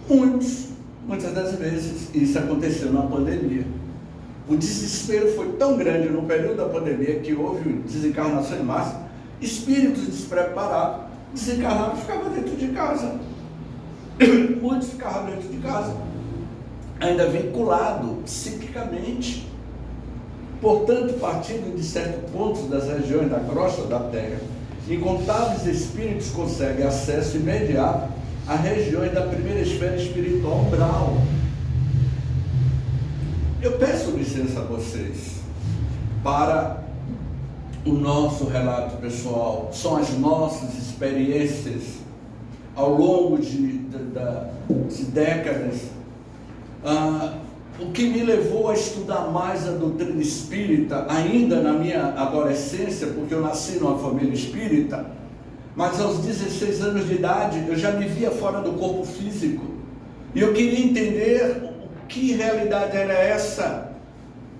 muitas das vezes, isso aconteceu na pandemia. O desespero foi tão grande no período da pandemia que houve desencarnação em massa. Espíritos despreparados desencarnaram e ficavam dentro de casa. Muitos ficavam dentro de casa, ainda vinculado psiquicamente. Portanto, partindo de certos pontos das regiões da crosta da Terra, incontáveis espíritos conseguem acesso imediato a regiões da primeira esfera espiritual umbral. Eu peço licença a vocês para o nosso relato pessoal, são as nossas experiências ao longo de décadas. O que me levou a estudar mais a doutrina espírita, ainda na minha adolescência, porque eu nasci numa família espírita, mas aos 16 anos de idade eu já me via fora do corpo físico, e eu queria entender que realidade era essa,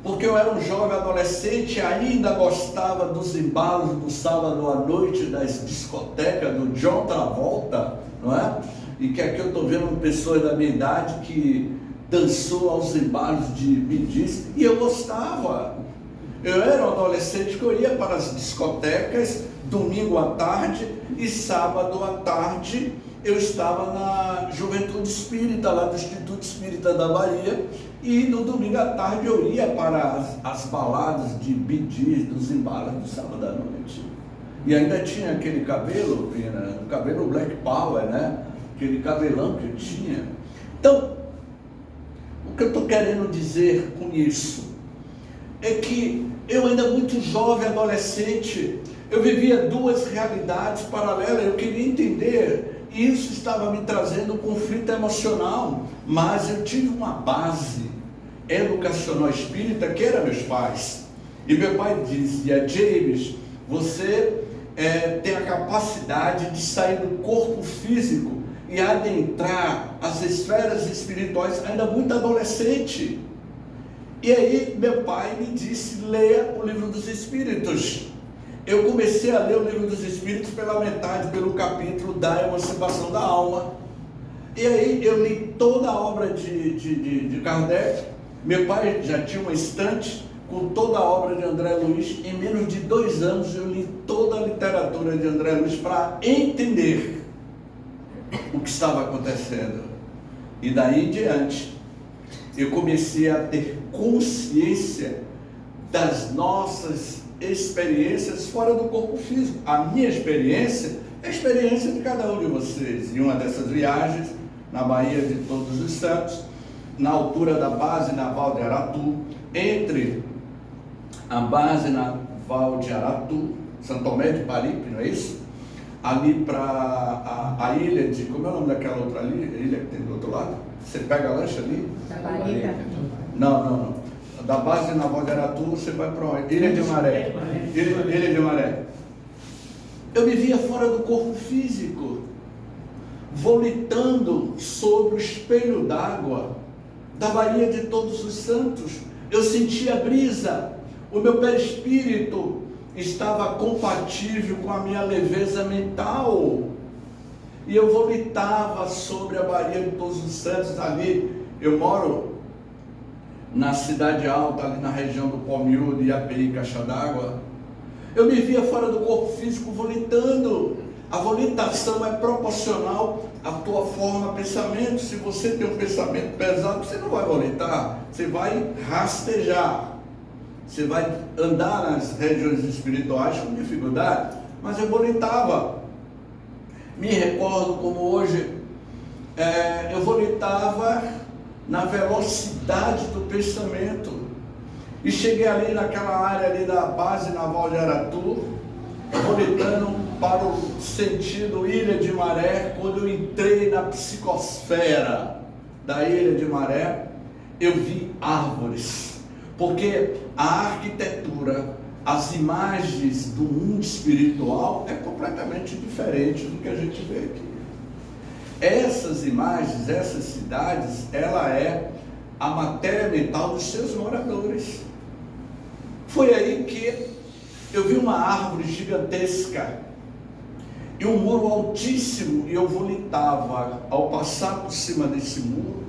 porque eu era um jovem adolescente, ainda gostava dos embalos do sábado à noite, das discotecas, do John Travolta, não é? E que aqui eu estou vendo pessoas da minha idade que dançou aos embalos de Bidis, e eu gostava. Eu era um adolescente que eu ia para as discotecas, domingo à tarde e sábado à tarde eu estava na Juventude Espírita, lá do Instituto Espírita da Bahia, e no domingo à tarde eu ia para as baladas de Bidis, dos embalos do sábado à noite. E ainda tinha aquele cabelo, o cabelo Black Power, né? Aquele cabelão que eu tinha. Então, o que eu estou querendo dizer com isso é que eu ainda muito jovem, adolescente, eu vivia duas realidades paralelas, eu queria entender, e isso estava me trazendo um conflito emocional, mas eu tive uma base educacional espírita que era meus pais, e meu pai dizia: James, você tem a capacidade de sair do corpo físico e adentrar as esferas espirituais ainda muito adolescente. E aí meu pai me disse: leia o Livro dos Espíritos. Eu comecei a ler o Livro dos Espíritos pela metade, pelo capítulo da emancipação da alma. E aí eu li toda a obra de Kardec. Meu pai já tinha uma estante com toda a obra de André Luiz. Em menos de 2 anos eu li toda a literatura de André Luiz para entender o que estava acontecendo. E daí em diante eu comecei a ter consciência das nossas experiências fora do corpo físico. A minha experiência é a experiência de cada um de vocês. Em uma dessas viagens, na Bahia de Todos os Santos, na altura da base naval de Aratu, entre a base naval de Aratu, São Tomé de Paripe, não é isso? Ali para a ilha de... Como é o nome daquela outra ilha que tem do outro lado? Você pega a lancha ali? Não. Da base naval de Aratu, você vai para onde? Ilha de Maré. Ilha de Maré. Eu me via fora do corpo físico, volitando sobre o espelho d'água da Baía de Todos os Santos. Eu sentia a brisa, o meu perispírito estava compatível com a minha leveza mental, e eu volitava sobre a Baía de Todos os Santos. Ali, eu moro na Cidade Alta, ali na região do Palmiúdo, Iapeí, Caixa d'Água. Eu me via fora do corpo físico volitando. A volitação é proporcional à tua forma de pensamento. Se você tem um pensamento pesado, você não vai volitar, você vai rastejar. Você vai andar nas regiões espirituais com dificuldade, mas eu volitava. Me recordo como hoje, eu volitava na velocidade do pensamento, e cheguei ali naquela área ali da base naval de Aratu, volitando para o sentido Ilha de Maré. Quando eu entrei na psicosfera da Ilha de Maré, eu vi árvores, porque a arquitetura, as imagens do mundo espiritual é completamente diferente do que a gente vê aqui. Essas imagens, essas cidades, ela é a matéria mental dos seus moradores. Foi aí que eu vi uma árvore gigantesca e um muro altíssimo, e eu volitava. Ao passar por cima desse muro,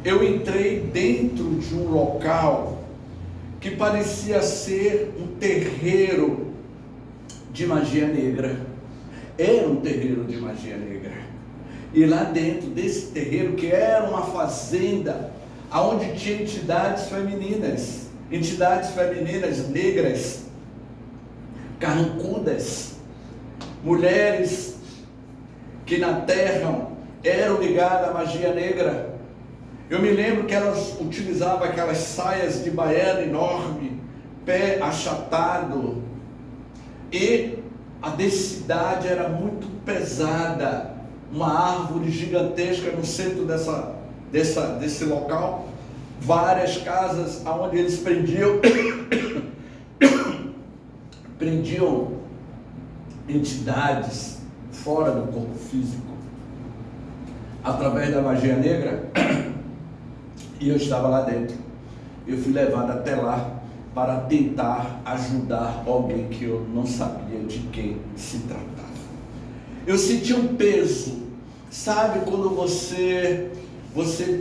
eu entrei dentro de um local que parecia ser um terreiro de magia negra. Era um terreiro de magia negra. E lá dentro desse terreiro, que era uma fazenda, onde tinha entidades femininas negras, carrancudas, mulheres que na terra eram ligadas à magia negra. Eu me lembro que elas utilizavam aquelas saias de baiana enorme, pé achatado, e a densidade era muito pesada. Uma árvore gigantesca no centro desse local, várias casas onde eles prendiam entidades fora do corpo físico, através da magia negra. E eu estava lá dentro. Eu fui levado até lá para tentar ajudar alguém que eu não sabia de quem se tratava. Eu senti um peso. Sabe quando você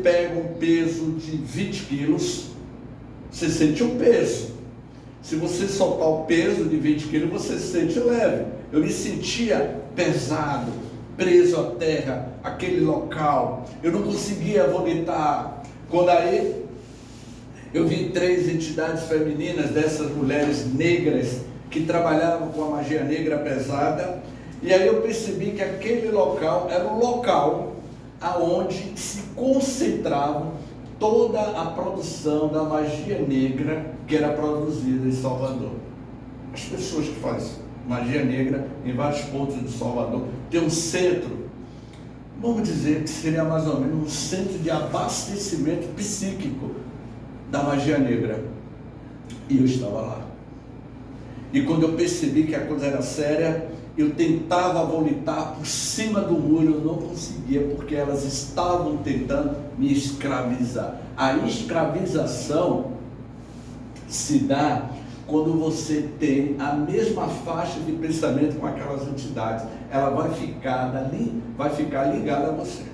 pega um peso de 20 quilos, você sente um peso. Se você soltar o peso de 20 quilos, você se sente leve. Eu me sentia pesado, preso à terra, aquele local. Eu não conseguia vomitar. Quando aí eu vi 3 entidades femininas, dessas mulheres negras que trabalhavam com a magia negra pesada, e aí eu percebi que aquele local era o local aonde se concentrava toda a produção da magia negra que era produzida em Salvador. As pessoas que fazem magia negra em vários pontos de Salvador tem um centro, vamos dizer que seria mais ou menos um centro de abastecimento psíquico da magia negra. E eu estava lá. E quando eu percebi que a coisa era séria, eu tentava vomitar por cima do muro, eu não conseguia, porque elas estavam tentando me escravizar. A escravização se dá quando você tem a mesma faixa de pensamento com aquelas entidades. Ela vai ficar ligada a você.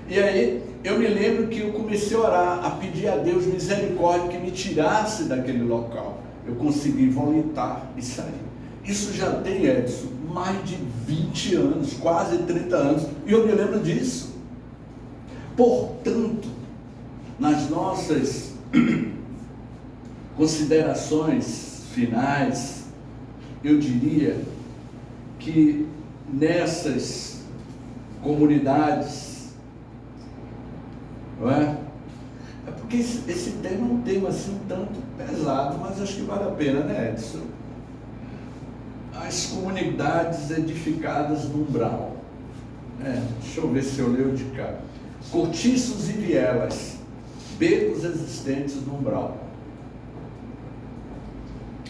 E aí, eu me lembro que eu comecei a orar, a pedir a Deus misericórdia que me tirasse daquele local. Eu consegui vomitar e sair. Isso já tem, Edson, mais de 20 anos, quase 30 anos, e eu me lembro disso. Portanto, nas nossas considerações finais, eu diria que nessas comunidades, não é? É porque esse tema é um tema assim um tanto pesado, mas acho que vale a pena, né, Edson? As comunidades edificadas no umbral. Deixa eu ver se eu leio de cá. Cortiços e vielas, becos existentes no umbral.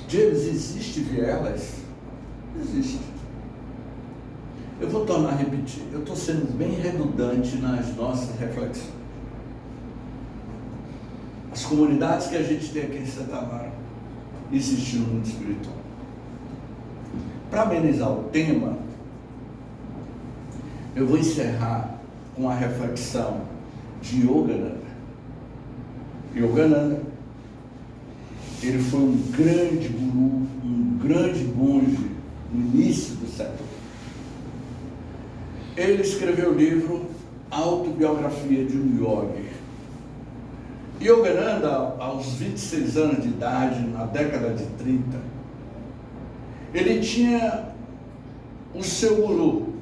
James, existe vielas? Existe. Eu vou tornar a repetir. Eu estou sendo bem redundante nas nossas reflexões. As comunidades que a gente tem aqui em Santa Amaro existem no mundo espiritual. Para amenizar o tema, eu vou encerrar com a reflexão de Yogananda. Yogananda, ele foi um grande guru, um grande monge no início do século. Ele escreveu o livro Autobiografia de um Yogi. Yogananda, aos 26 anos de idade, na década de 30, ele tinha o seu guru,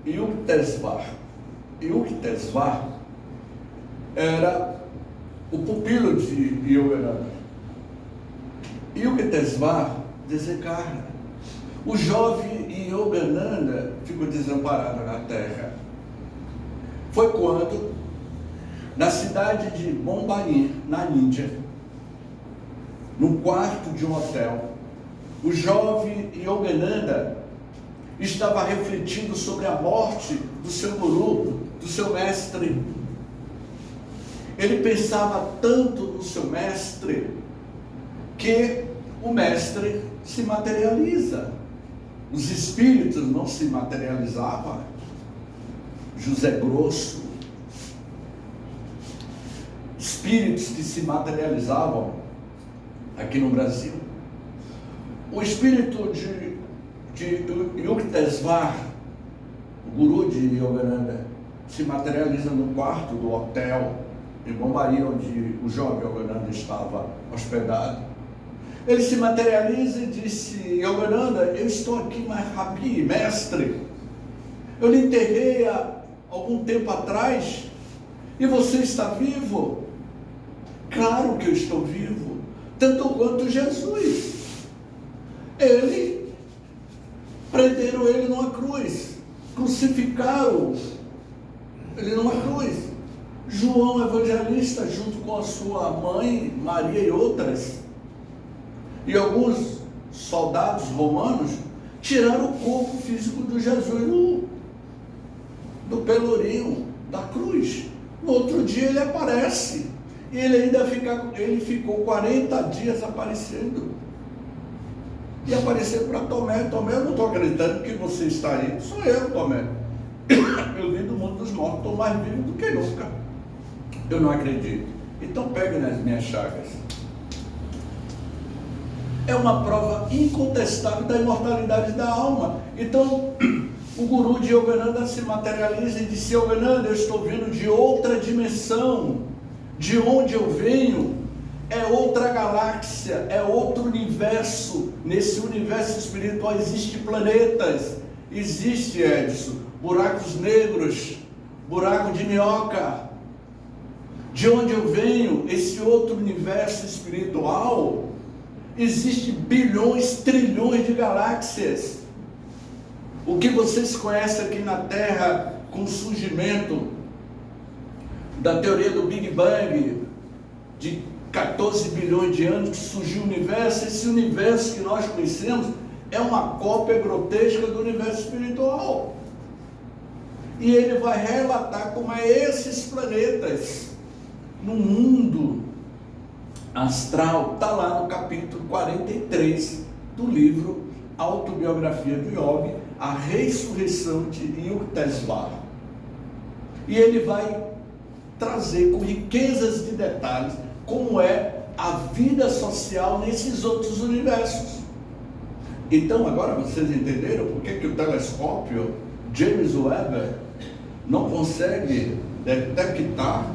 Yukteswar. Yukteswar era o pupilo de Yogananda. Yukteswar desencarna. O jovem Yogananda ficou desamparado na terra. Foi quando, na cidade de Bombaim, na Índia, no quarto de um hotel, o jovem Yogananda estava refletindo sobre a morte do seu guru, do seu mestre. Ele pensava tanto no seu mestre, que o mestre se materializa. Os espíritos não se materializavam. José Grosso. Espíritos que se materializavam aqui no Brasil. O espírito de Yukteswar, o guru de Yogananda, se materializa no quarto do hotel em Bombaim, onde o jovem Yogananda estava hospedado. Ele se materializa e disse: Yogananda, eu estou aqui, mas Rabi, mestre, eu lhe enterrei há algum tempo atrás, e você está vivo. Claro que eu estou vivo, tanto quanto Jesus. Prenderam ele numa cruz, crucificaram ele numa cruz. João Evangelista, junto com a sua mãe, Maria e outras, e alguns soldados romanos, tiraram o corpo físico de Jesus do pelourinho, da cruz. No outro dia ele aparece, e ele ficou 40 dias aparecendo. E apareceu para Tomé. Tomé, eu não estou acreditando que você está aí. Sou eu, Tomé. Eu vim do mundo dos mortos, estou mais vivo do que nunca. Eu não acredito. Então pegue nas minhas chagas. É uma prova incontestável da imortalidade da alma. Então, o guru de Yogananda se materializa e disse: Yogananda, eu estou vindo de outra dimensão. De onde eu venho é outra galáxia, é outro universo. Nesse universo espiritual existem planetas, existe, Edson, buracos negros, buraco de minhoca. De onde eu venho, esse outro universo espiritual, existe bilhões, trilhões de galáxias. O que vocês conhecem aqui na Terra com o surgimento da teoria do Big Bang, de 14 bilhões de anos que surgiu o universo, esse universo que nós conhecemos é uma cópia grotesca do universo espiritual. E ele vai relatar como é esses planetas no mundo astral. Está lá no capítulo 43 do livro Autobiografia do Yogi, A Ressurreição de Yukteswar. E ele vai trazer com riquezas de detalhes como é a vida social nesses outros universos. Então agora vocês entenderam por que o telescópio James Webb não consegue detectar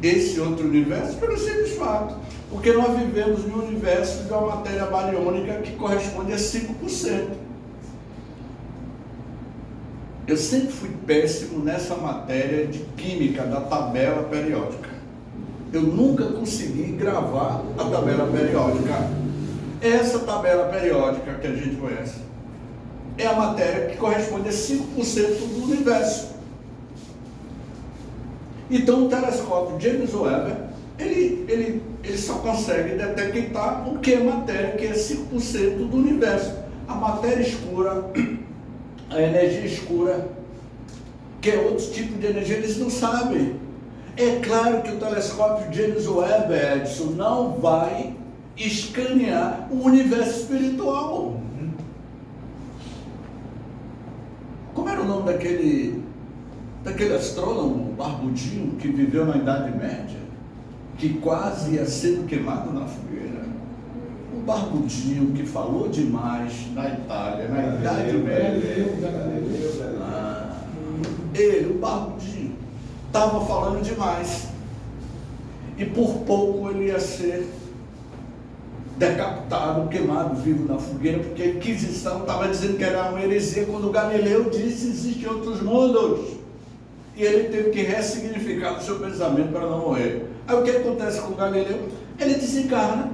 esse outro universo? Pelo simples fato, porque nós vivemos no universo de uma matéria bariônica que corresponde a 5%. Eu sempre fui péssimo nessa matéria de química da tabela periódica. Eu nunca consegui gravar a tabela periódica. Essa tabela periódica que a gente conhece é a matéria que corresponde a 5% do universo. Então o telescópio James Webb, ele só consegue detectar o que é matéria, que é 5% do universo. A matéria escura, a energia escura, que é outro tipo de energia, eles não sabem. É claro que o telescópio James Webb, Edson, não vai escanear o universo espiritual. Como era o nome daquele astrônomo barbudinho que viveu na Idade Média, que quase ia sendo queimado na fogueira? O barbudinho que falou demais na Itália, na Idade Média. Ele, o barbudinho, estava falando demais. E por pouco ele ia ser decapitado, queimado vivo na fogueira, porque a Inquisição estava dizendo que era uma heresia, quando Galileu disse que existem outros mundos. E ele teve que ressignificar o seu pensamento para não morrer. Aí o que acontece com Galileu? Ele desencarna.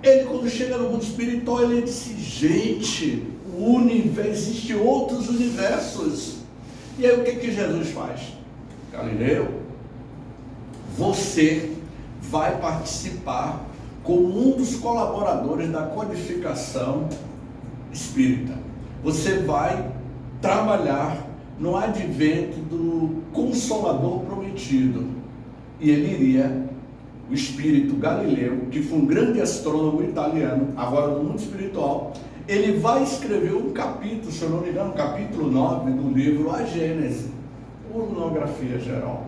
Ele, quando chega no mundo espiritual, ele disse: gente, o universo, existem outros universos. E aí o que Jesus faz? Galileu, você vai participar como um dos colaboradores da codificação espírita. Você vai trabalhar no advento do Consolador prometido. E ele iria, o espírito Galileu, que foi um grande astrônomo italiano, agora no mundo espiritual, ele vai escrever um capítulo, se eu não me engano, capítulo 9 do livro A Gênese, Urnografia Geral,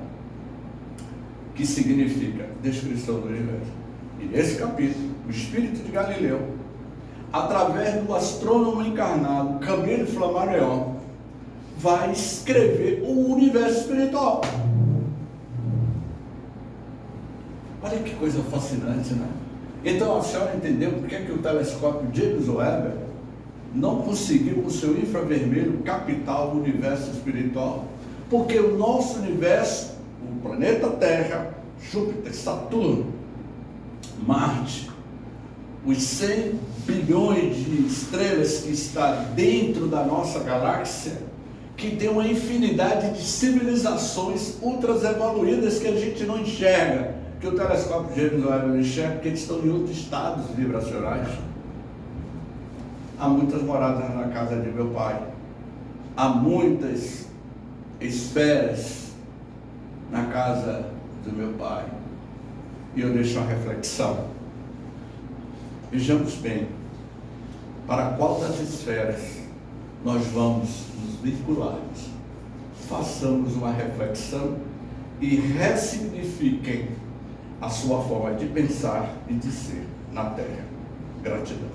que significa descrição do universo. E nesse capítulo, o espírito de Galileu, através do astrônomo encarnado Camille Flammarion, vai escrever o universo espiritual. Olha que coisa fascinante, né? Então a senhora entendeu por que o telescópio James Webb não conseguiu com o seu infravermelho captar o universo espiritual, porque o nosso universo, o planeta Terra, Júpiter, Saturno, Marte, os 100 bilhões de estrelas que está dentro da nossa galáxia, que tem uma infinidade de civilizações ultras evoluídas que a gente não enxerga, que o telescópio James Webb não enxerga, porque eles estão em outros estados vibracionais. Há muitas moradas na casa de meu pai, há muitas esferas na casa do meu pai, e eu deixo uma reflexão. Vejamos bem, para qual das esferas nós vamos nos vincularmos. Façamos uma reflexão e ressignifiquem a sua forma de pensar e de ser na Terra. Gratidão.